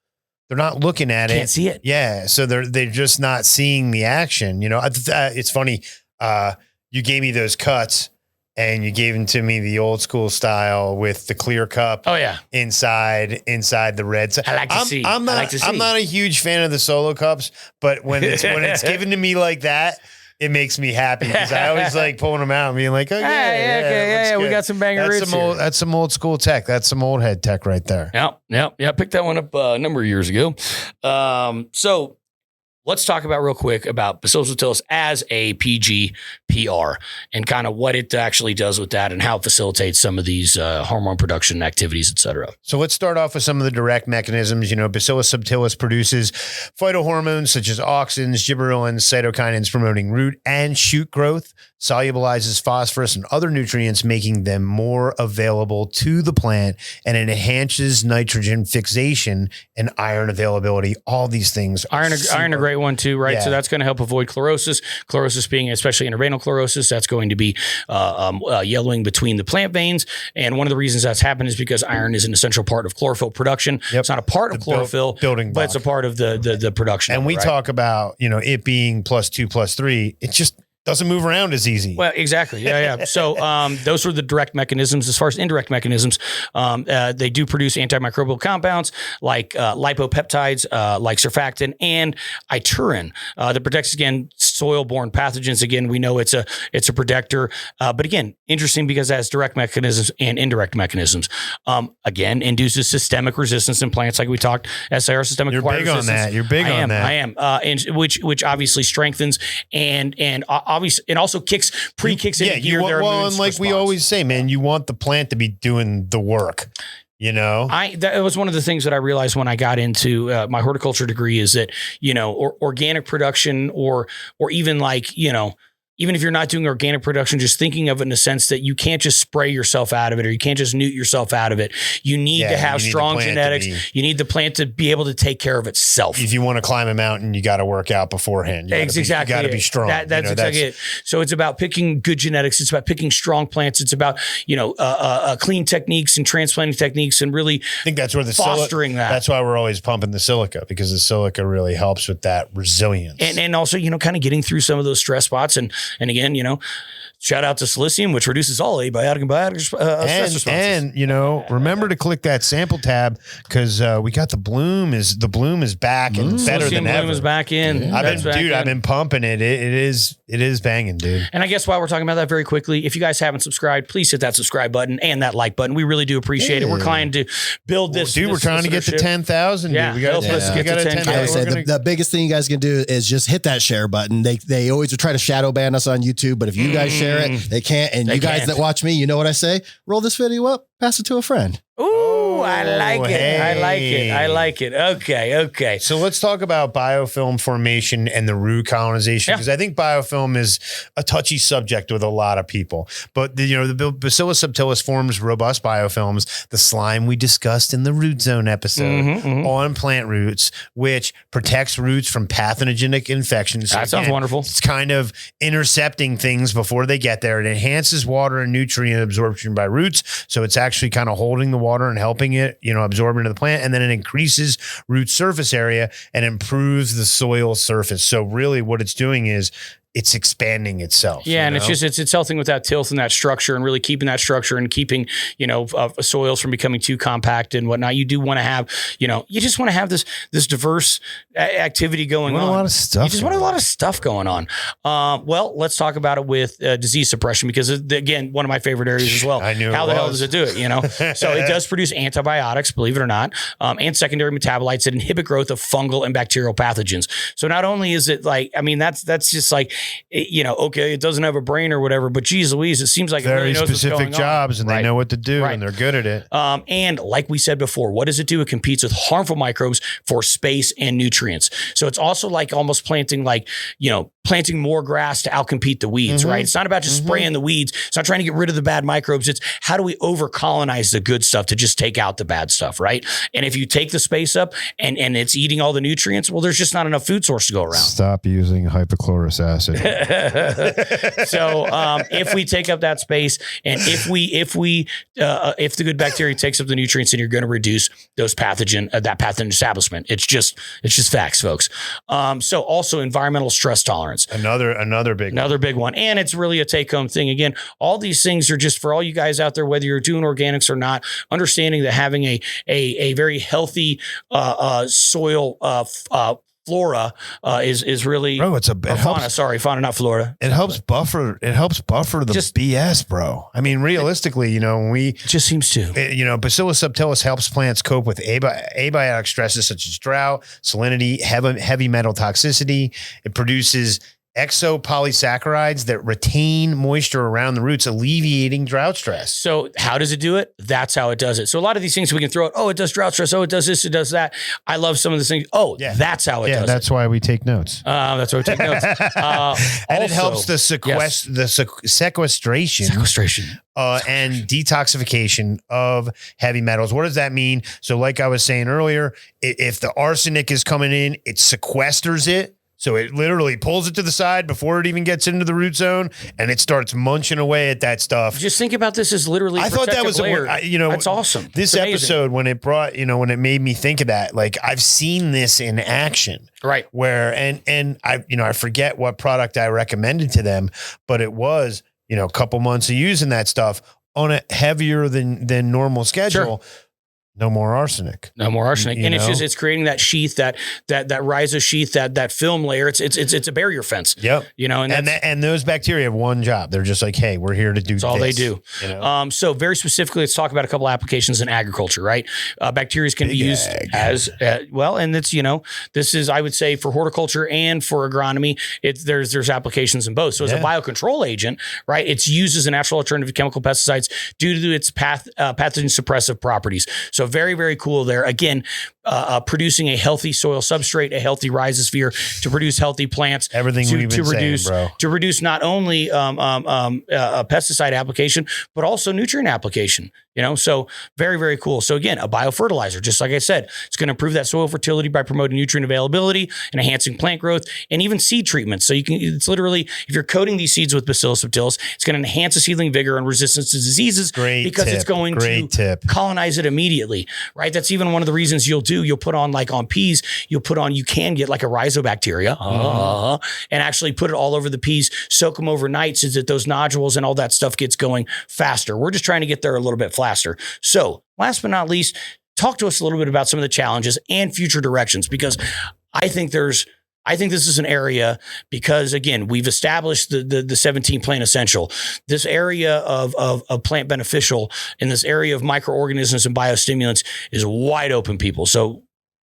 they're not looking at it. Can't see it. Yeah. So they're just not seeing the action. You know, it's funny. You gave me those cuts and you gave them to me the old school style with the clear cup. Oh yeah. Inside the red. I like to see. I'm not a huge fan of the solo cups, but when it's given to me like that, it makes me happy because I always like pulling them out and being like, oh yeah, we got some banger roots here. That's some old school tech. That's some old head tech right there. Yeah. I picked that one up a number of years ago. So let's talk about real quick about Bacillus subtilis as a PGPR and kind of what it actually does with that and how it facilitates some of these hormone production activities, et cetera. So let's start off with some of the direct mechanisms. You know, Bacillus subtilis produces phytohormones such as auxins, gibberellins, cytokinins promoting root and shoot growth, solubilizes phosphorus and other nutrients, making them more available to the plant, and it enhances nitrogen fixation and iron availability. All these things. Iron a great one too, right? Yeah. So that's going to help avoid chlorosis. Chlorosis being especially intraveinal chlorosis, that's going to be yellowing between the plant veins. And one of the reasons that's happened is because iron is an essential part of chlorophyll production. Yep. It's not a part of chlorophyll, building block, but it's a part of the production. And we talk about, you know, it being +2 +3. It just doesn't move around as easy. Well, exactly. Yeah. So those are the direct mechanisms. As far as indirect mechanisms, they do produce antimicrobial compounds like lipopeptides, like surfactant and iturin that protects, again, soil-borne pathogens. Again, we know it's a protector. But again, interesting because it has direct mechanisms and indirect mechanisms. Again, induces systemic resistance in plants like we talked, SIR, systemic acquired resistance. You're big on that. I am. And which obviously strengthens and obviously it also pre-kicks into gear their immune and like response. We always say, man, you want the plant to be doing the work. You know, that was one of the things that I realized when I got into my horticulture degree is that, you know, organic production or even like, you know, even if you're not doing organic production, just thinking of it in the sense that you can't just spray yourself out of it or you can't just newt yourself out of it. You need to have strong genetics. You need the plant to be able to take care of itself. If you want to climb a mountain, you got to work out beforehand. You got to be strong. That's exactly it. So it's about picking good genetics. It's about picking strong plants. It's about, you know, clean techniques and transplanting techniques and really I think that's where the fostering that. That's why we're always pumping the silica, because the silica really helps with that resilience. And also, you know, kind of getting through some of those stress spots. And again, you know, shout out to Slicium, which reduces all abiotic and biotic stress responses. And, you know, remember to click that sample tab because we got the bloom is back and better than ever. Bloom is back in. I've been pumping it. It is banging, dude. And I guess while we're talking about that very quickly, if you guys haven't subscribed, please hit that subscribe button and that like button. We really do appreciate it. We're trying to build this. Dude, we're trying to get to 10,000. Yeah, we got to get to 10,000. I would say the biggest thing you guys can do is just hit that share button. They always try to shadow ban us on YouTube, but if you guys share it, they can't. And you guys that watch me, you know what I say? Roll this video up, pass it to a friend. Ooh, I like it. Hey. I like it. Okay. So let's talk about biofilm formation and the root colonization, because I think biofilm is a touchy subject with a lot of people. But the Bacillus subtilis forms robust biofilms, the slime we discussed in the root zone episode on plant roots, which protects roots from pathogenic infections. That sounds wonderful. It's kind of intercepting things before they get there. It enhances water and nutrient absorption by roots, so it's actually kind of holding the water and helping it, absorb into the plant, and then it increases root surface area and improves the soil surface. So really what it's doing is it's expanding itself. Yeah. And it's helping with that tilth and that structure and really keeping that structure and keeping, soils from becoming too compact and whatnot. You do want to have, you just want to have this diverse activity going on. A lot of stuff. You just want a lot of stuff going on. Well, let's talk about it with disease suppression, because again, one of my favorite areas as well. I knew how the hell does it do it? So it does produce antibiotics, believe it or not, and secondary metabolites that inhibit growth of fungal and bacterial pathogens. So not only is it that's just like, okay, it doesn't have a brain or whatever, but geez Louise, it seems like very it really knows specific what's going jobs, on. and they know what to do, and they're good at it. And like we said before, what does it do? It competes with harmful microbes for space and nutrients. So it's also like almost planting more grass to outcompete the weeds, right? It's not about just spraying the weeds. It's not trying to get rid of the bad microbes. It's how do we over colonize the good stuff to just take out the bad stuff, right? And if you take the space up and it's eating all the nutrients, well, there's just not enough food source to go around. Stop using hypochlorous acid. So if we take up that space, and if the good bacteria takes up the nutrients, then you're going to reduce those pathogen establishment. It's just facts, folks. So also environmental stress tolerance. Another big one. And it's really a take-home thing. Again, all these things are just for all you guys out there, whether you're doing organics or not, understanding that having a very healthy soil flora is really fauna, not flora. It helps buffer the BS, bro. I mean, realistically, when we it just seems to, Bacillus subtilis helps plants cope with abiotic stresses such as drought, salinity, heavy metal toxicity. It produces exopolysaccharides that retain moisture around the roots, alleviating drought stress. So how does it do it? That's how it does it. So a lot of these things we can throw out, it does drought stress. Oh, it does this, it does that. I love some of the things. That's how it does it. That's why we take notes. That's why we take notes. And it helps the sequestration and detoxification of heavy metals. What does that mean? So like I was saying earlier, if the arsenic is coming in, it sequesters it. So it literally pulls it to the side before it even gets into the root zone, and it starts munching away at that stuff. Just think about this as literally. I thought that was that's awesome. This episode, when it made me think of that, like I've seen this in action, right? Where and I forget what product I recommended to them, but it was a couple months of using that stuff on a heavier than normal schedule. Sure. No more arsenic. And it's creating that sheath, that rhizo sheath, that film layer. It's a barrier fence. Yep. And those bacteria have one job. They're just like, hey, we're here to do this. That's all they do. So very specifically, let's talk about a couple applications in agriculture, right? Bacteria can be used as well. And it's, this is, I would say, for horticulture and for agronomy, there's applications in both. So as a biocontrol agent, right, it's used as a natural alternative to chemical pesticides due to its pathogen suppressive properties. So very, very cool there. Again, producing a healthy soil substrate, a healthy rhizosphere to produce healthy plants. Everything we've been saying, bro. To reduce not only a pesticide application, but also nutrient application. So very, very cool. So again, a biofertilizer, just like I said, it's going to improve that soil fertility by promoting nutrient availability and enhancing plant growth, and even seed treatments. So it's literally, if you're coating these seeds with Bacillus subtilis, it's going to enhance the seedling vigor and resistance to diseases it's going to colonize it immediately, right? That's even one of the reasons you'll put on, like on peas, you can get like a rhizobacteria and actually put it all over the peas, soak them overnight so that those nodules and all that stuff gets going faster. We're just trying to get there a little bit faster. So last but not least, talk to us a little bit about some of the challenges and future directions, because I think this is an area, because again, we've established the 17 plant essential. This area of plant beneficial in this area of microorganisms and biostimulants is wide open, people. So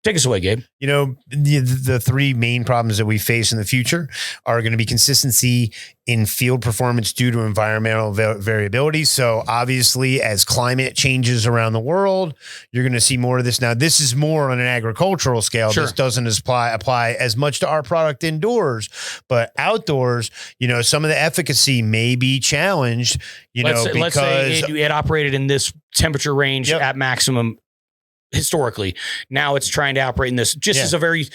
take us away, Gabe. The three main problems that we face in the future are going to be consistency in field performance due to environmental variability. So obviously, as climate changes around the world, you're going to see more of this. Now, this is more on an agricultural scale. Sure. This doesn't apply as much to our product indoors, but outdoors, some of the efficacy may be challenged, let's say it operated in this temperature range at maximum. Historically, now it's trying to operate in this as a very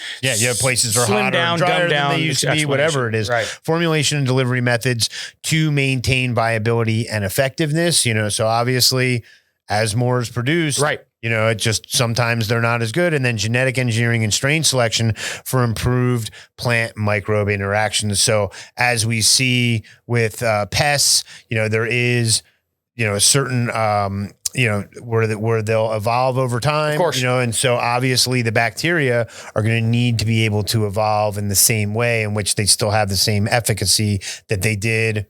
places are hotter and drier than they used to be, whatever it is. Right. Formulation and delivery methods to maintain viability and effectiveness. So obviously, as more is produced, right. It just sometimes they're not as good. And then genetic engineering and strain selection for improved plant microbe interactions. So as we see with pests, there is a certain where they'll evolve over time, of course. And so obviously the bacteria are going to need to be able to evolve in the same way in which they still have the same efficacy that they did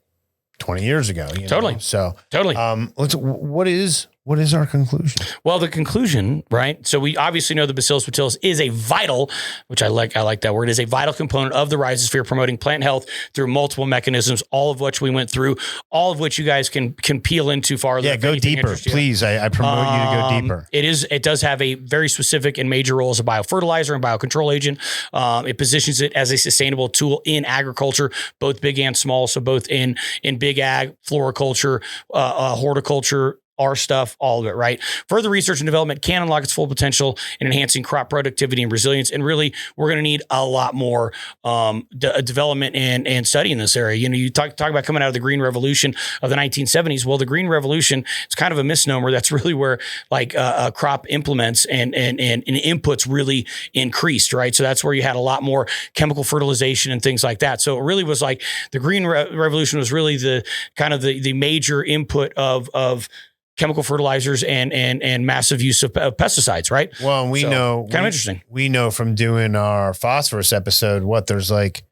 20 years ago. Totally. So totally. What is what is our conclusion? Well, the conclusion, right? So we obviously know the Bacillus subtilis is a vital, which I like that word, is a vital component of the rhizosphere, promoting plant health through multiple mechanisms, all of which we went through, all of which you guys can peel into farther. Yeah, go deeper, please. I promote you to go deeper. It does have a very specific and major role as a biofertilizer and biocontrol agent. It positions it as a sustainable tool in agriculture, both big and small. So both in big ag, floriculture, horticulture, our stuff, all of it, right? Further research and development can unlock its full potential in enhancing crop productivity and resilience. And really, we're going to need a lot more development and study in this area. You know, you talk about coming out of the Green Revolution of the 1970s. Well, the Green Revolution, it's kind of a misnomer. That's really where crop implements and inputs really increased, right? So that's where you had a lot more chemical fertilization and things like that. So it really was like the Green Revolution was really the kind of the major input of chemical fertilizers and massive use of pesticides, right? Well, and we know kind of interesting. We know from doing our phosphorus episode, there's like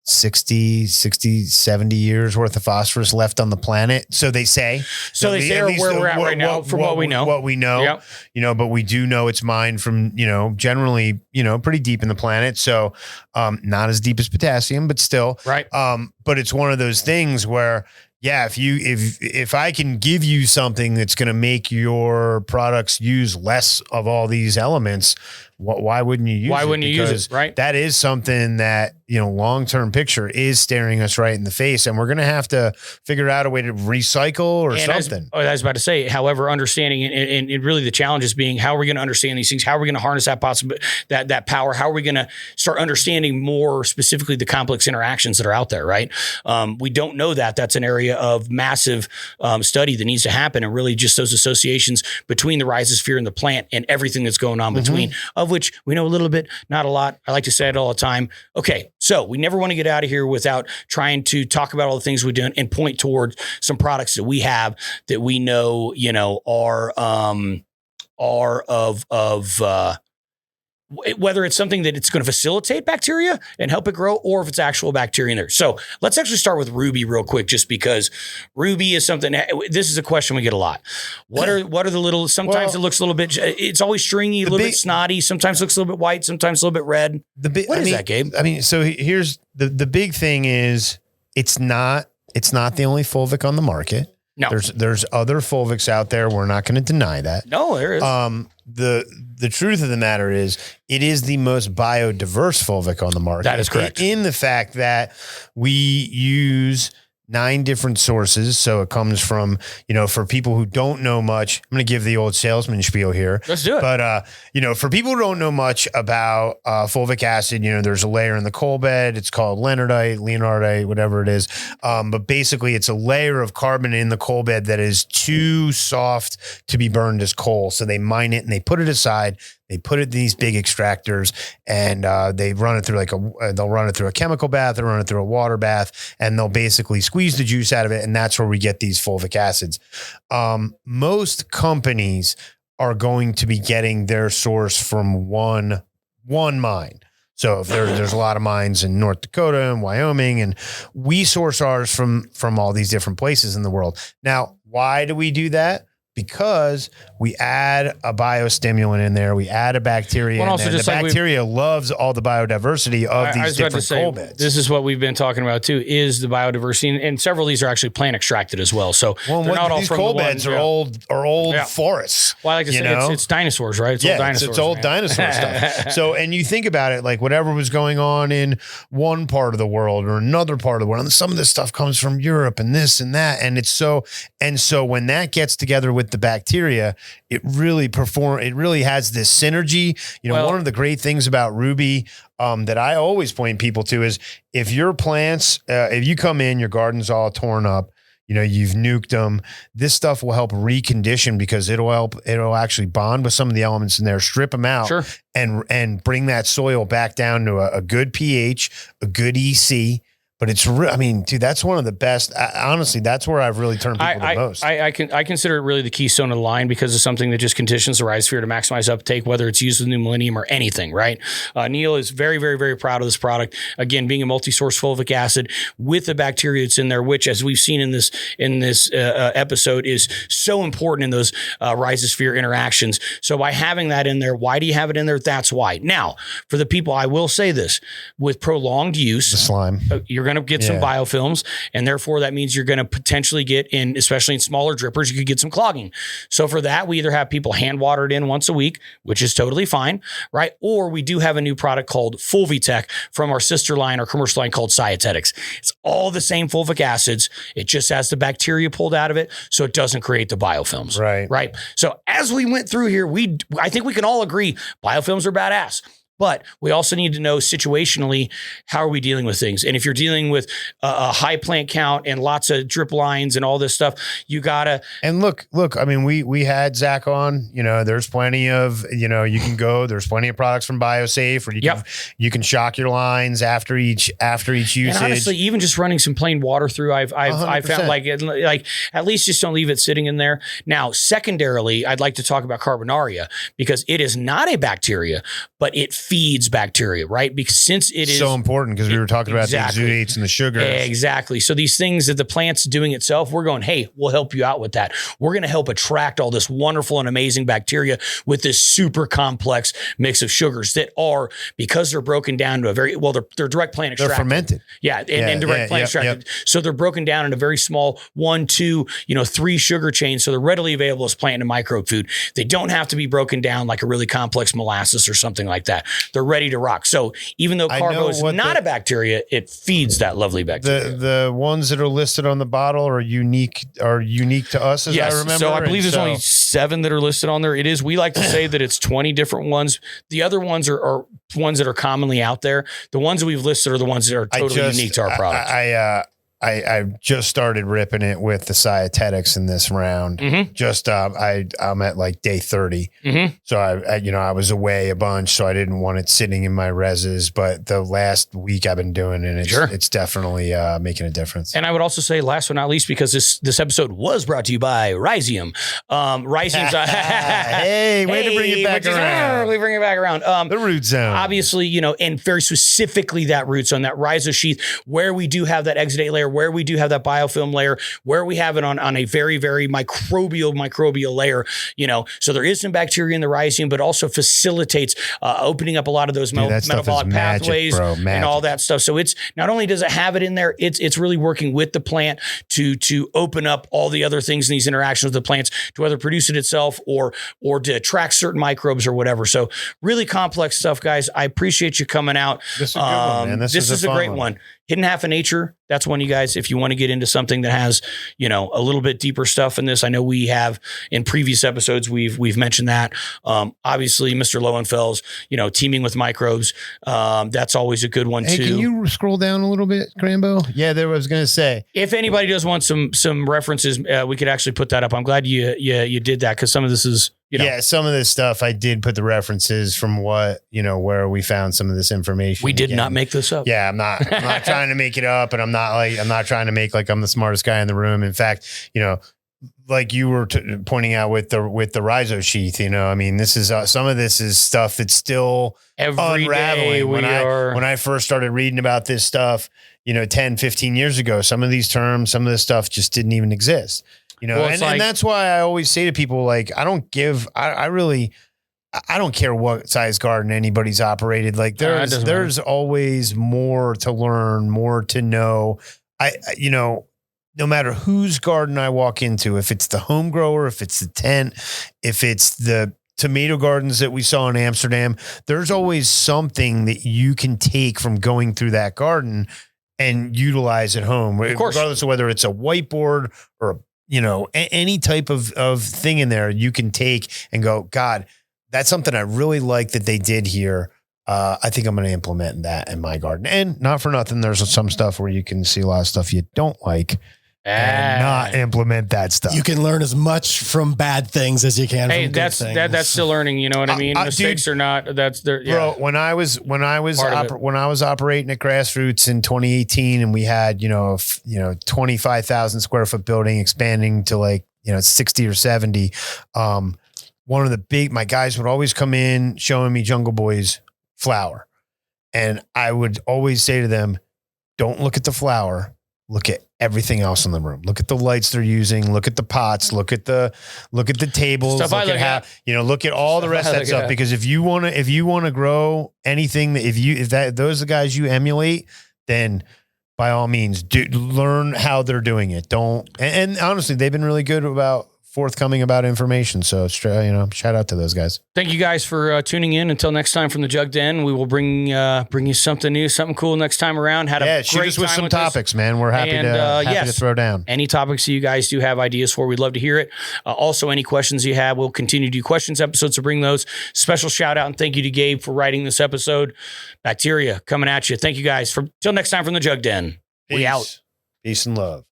60, 70 years worth of phosphorus left on the planet. So they say. So they say where we're at right now from what we know. What we know, yep. You know, but we do know it's mined from, you know, generally, you know, pretty deep in the planet. So not as deep as potassium, but still. Right. But it's one of those things where, yeah, if I can give you something that's going to make your products use less of all these elements, why wouldn't you use it? Why wouldn't you use it? Right. That is something that, you know, long-term picture is staring us right in the face, and we're going to have to figure out a way to recycle or something. I was about to say, however, understanding and really the challenge is being, how are we going to understand these things? How are we going to harness that that power? How are we going to start understanding more specifically the complex interactions that are out there, right? We don't know that. That's an area of massive study that needs to happen, and really just those associations between the rhizosphere and the plant and everything that's going on between, of which we know a little bit, not a lot. I like to say it all the time. Okay, so we never want to get out of here without trying to talk about all the things we're doing and point towards some products that we have that we know, you know, are of whether it's something that it's going to facilitate bacteria and help it grow, or if it's actual bacteria in there. So let's actually start with Ruby real quick, just because Ruby is something. This is a question we get a lot. What are the little? Sometimes it looks a little bit. It's always stringy, a little bit snotty. Sometimes it looks a little bit white. Sometimes a little bit red. What is that, Gabe? I mean, so here's the big thing is it's not the only fulvic on the market. No, there's other fulvics out there. We're not going to deny that. No, there is. The truth of the matter is, it is the most biodiverse fulvic on the market. That is correct. In the fact that we use 9 different sources. So it comes from, you know, for people who don't know much, I'm going to give the old salesman spiel here. Let's do it. But, you know, for people who don't know much about fulvic acid, you know, there's a layer in the coal bed. It's called leonardite, whatever it is. But basically it's a layer of carbon in the coal bed that is too soft to be burned as coal. So they mine it and they put it aside. They put it in these big extractors, and they run it through they'll run it through a chemical bath, they'll run it through a water bath, and they'll basically squeeze the juice out of it. And that's where we get these fulvic acids. Most companies are going to be getting their source from one mine. So if there's a lot of mines in North Dakota and Wyoming, and we source ours from all these different places in the world. Now, why do we do that? Because we add a biostimulant in there, we add a bacteria, and the bacteria loves all the biodiversity of these different coal beds. This is what we've been talking about too, is the biodiversity, and several of these are actually plant extracted as well. So they're not all these from coal beds are old forests. Well, I like to say it's dinosaurs, right? It's old dinosaur stuff. So, and you think about it, like whatever was going on in one part of the world or another part of the world, and some of this stuff comes from Europe and this and that, and so when that gets together with the bacteria, it really has this synergy. You know, one of the great things about Ruby that I always point people to is, if your plants, if you come in, your garden's all torn up, you know, you've nuked them, this stuff will help recondition, because it'll actually bond with some of the elements in there, strip them out, and bring that soil back down to a good pH, a good EC, But it's, I mean, dude, that's one of the best. Honestly, that's where I've really turned people the most. I consider it really the keystone of the line because it's something that just conditions the rhizosphere to maximize uptake, whether it's used with New Millennium or anything, right? Neil is very, very, very proud of this product. Again, being a multi-source fulvic acid with the bacteria that's in there, which, as we've seen in this episode, is so important in those rhizosphere interactions. So by having that in there, why do you have it in there? That's why. Now, for the people, I will say this: with prolonged use, the slime, you're going to get some biofilms, and therefore that means you're going to potentially get in, especially in smaller drippers, you could get some clogging. So for that, we either have people hand water it in once a week, which is totally fine, right? Or we do have a new product called Fulvitech from our sister line, our commercial line called Scietetics. It's all the same fulvic acids. It just has the bacteria pulled out of it, so it doesn't create the biofilms. Right. So as we went through here, I think we can all agree biofilms are badass. But we also need to know situationally, how are we dealing with things? And if you're dealing with a high plant count and lots of drip lines and all this stuff, you gotta. And look, I mean, we had Zach on, there's plenty of, there's plenty of products from BioSafe, or you can shock your lines after each usage. And honestly, even just running some plain water through, I've found like at least just don't leave it sitting in there. Now, secondarily, I'd like to talk about Carbonaria, because it is not a bacteria, but it feeds bacteria, right? Because since it is so important, because we were talking about the exudates and the sugars. Exactly. So these things that the plant's doing itself, we're going, hey, we'll help you out with that. We're going to help attract all this wonderful and amazing bacteria with this super complex mix of sugars that are, because they're broken down to they're direct plant extracted. They're fermented. Yeah. And direct plant extracted. Yep. So they're broken down in a very small 1, 2, 3 sugar chains. So they're readily available as plant and microbe food. They don't have to be broken down like a really complex molasses or something like that. They're ready to rock. So even though carbo is not a bacteria, it feeds that lovely bacteria. The ones that are listed on the bottle are unique to us, as I remember. So I believe there's only 7 that are listed on there. It is. We like to say that it's 20 different ones. The other ones are ones that are commonly out there. The ones that we've listed are the ones that are totally unique to our product. I just started ripping it with the Scietetics in this round. Mm-hmm. I'm at like day 30. Mm-hmm. So I was away a bunch, so I didn't want it sitting in my reses, but the last week I've been doing it. It's definitely making a difference. And I would also say, last but not least, because this episode was brought to you by Rhizium. Rhizium's hey, way to bring it back around. We bring it back around. The root zone. Obviously, and very specifically that root zone, that rhizo sheath, where we do have that exudate layer, where we do have that biofilm layer, where we have it on a very, very microbial layer, so there is some bacteria in the rhizium, but also facilitates opening up a lot of those metabolic pathways and all that stuff. So it's not only does it have it in there, it's really working with the plant to open up all the other things in these interactions with the plants to whether produce it itself or to attract certain microbes or whatever. So really complex stuff, guys. I appreciate you coming out. This is a good one, man. This is a great one. Hidden Half of Nature. That's one, you guys, if you want to get into something that has, a little bit deeper stuff in this. I know we have in previous episodes, we've mentioned that. Obviously, Mr. Lowenfels, teaming with microbes. That's always a good one too. Can you scroll down a little bit, Crambo? Yeah, there was going to say. If anybody does want some references, we could actually put that up. I'm glad you did that, because some of this is. Yeah, some of this stuff I did put the references from what, where we found some of this information. We did not make this up. Yeah, I'm not trying to make it up, and I'm not trying to make like I'm the smartest guy in the room. In fact, like you were pointing out with the rhizo sheath, I mean, this is some of this is stuff that's still unraveling. When I first started reading about this stuff, 10, 15 years ago, some of these terms, some of this stuff just didn't even exist. And that's why I always say to people, like, I don't care what size garden anybody's operated. Like there's always more to learn, more to know. No matter whose garden I walk into, if it's the home grower, if it's the tent, if it's the tomato gardens that we saw in Amsterdam, there's always something that you can take from going through that garden and utilize at home, regardless of whether it's a whiteboard or any type of thing in there you can take and go, God, that's something I really like that they did here. I think I'm going to implement that in my garden. And not for nothing, there's some stuff where you can see a lot of stuff you don't like. and not implement that stuff. You can learn as much from bad things as you can Hey, from that's good things. that's still learning. You know what I mean? Mistakes or not, that's there. Yeah. Bro, when I was operating at Grassroots in 2018, and we had 25,000 square foot building expanding to like 60 or 70. One of my guys would always come in showing me Jungle Boy's flower, and I would always say to them, "Don't look at the flower. Look at everything else in the room. Look at the lights they're using. Look at the pots. Look at the tables. Look at all the rest of that stuff. Because if you want to grow anything, if those are the guys you emulate, then by all means, learn how they're doing it. And honestly, they've been really good about forthcoming about information. So, shout out to those guys. Thank you guys for tuning in. Until next time from the Jug Den, we will bring you something new, something cool next time around. Shoot us with some topics, man. We're happy to throw down. Any topics that you guys do have ideas for, we'd love to hear it. Also, any questions you have, we'll continue to do questions episodes to bring those. Special shout out and thank you to Gabe for writing this episode. Bacteria coming at you. Thank you guys. Till next time from the Jug Den. We out. Peace and love.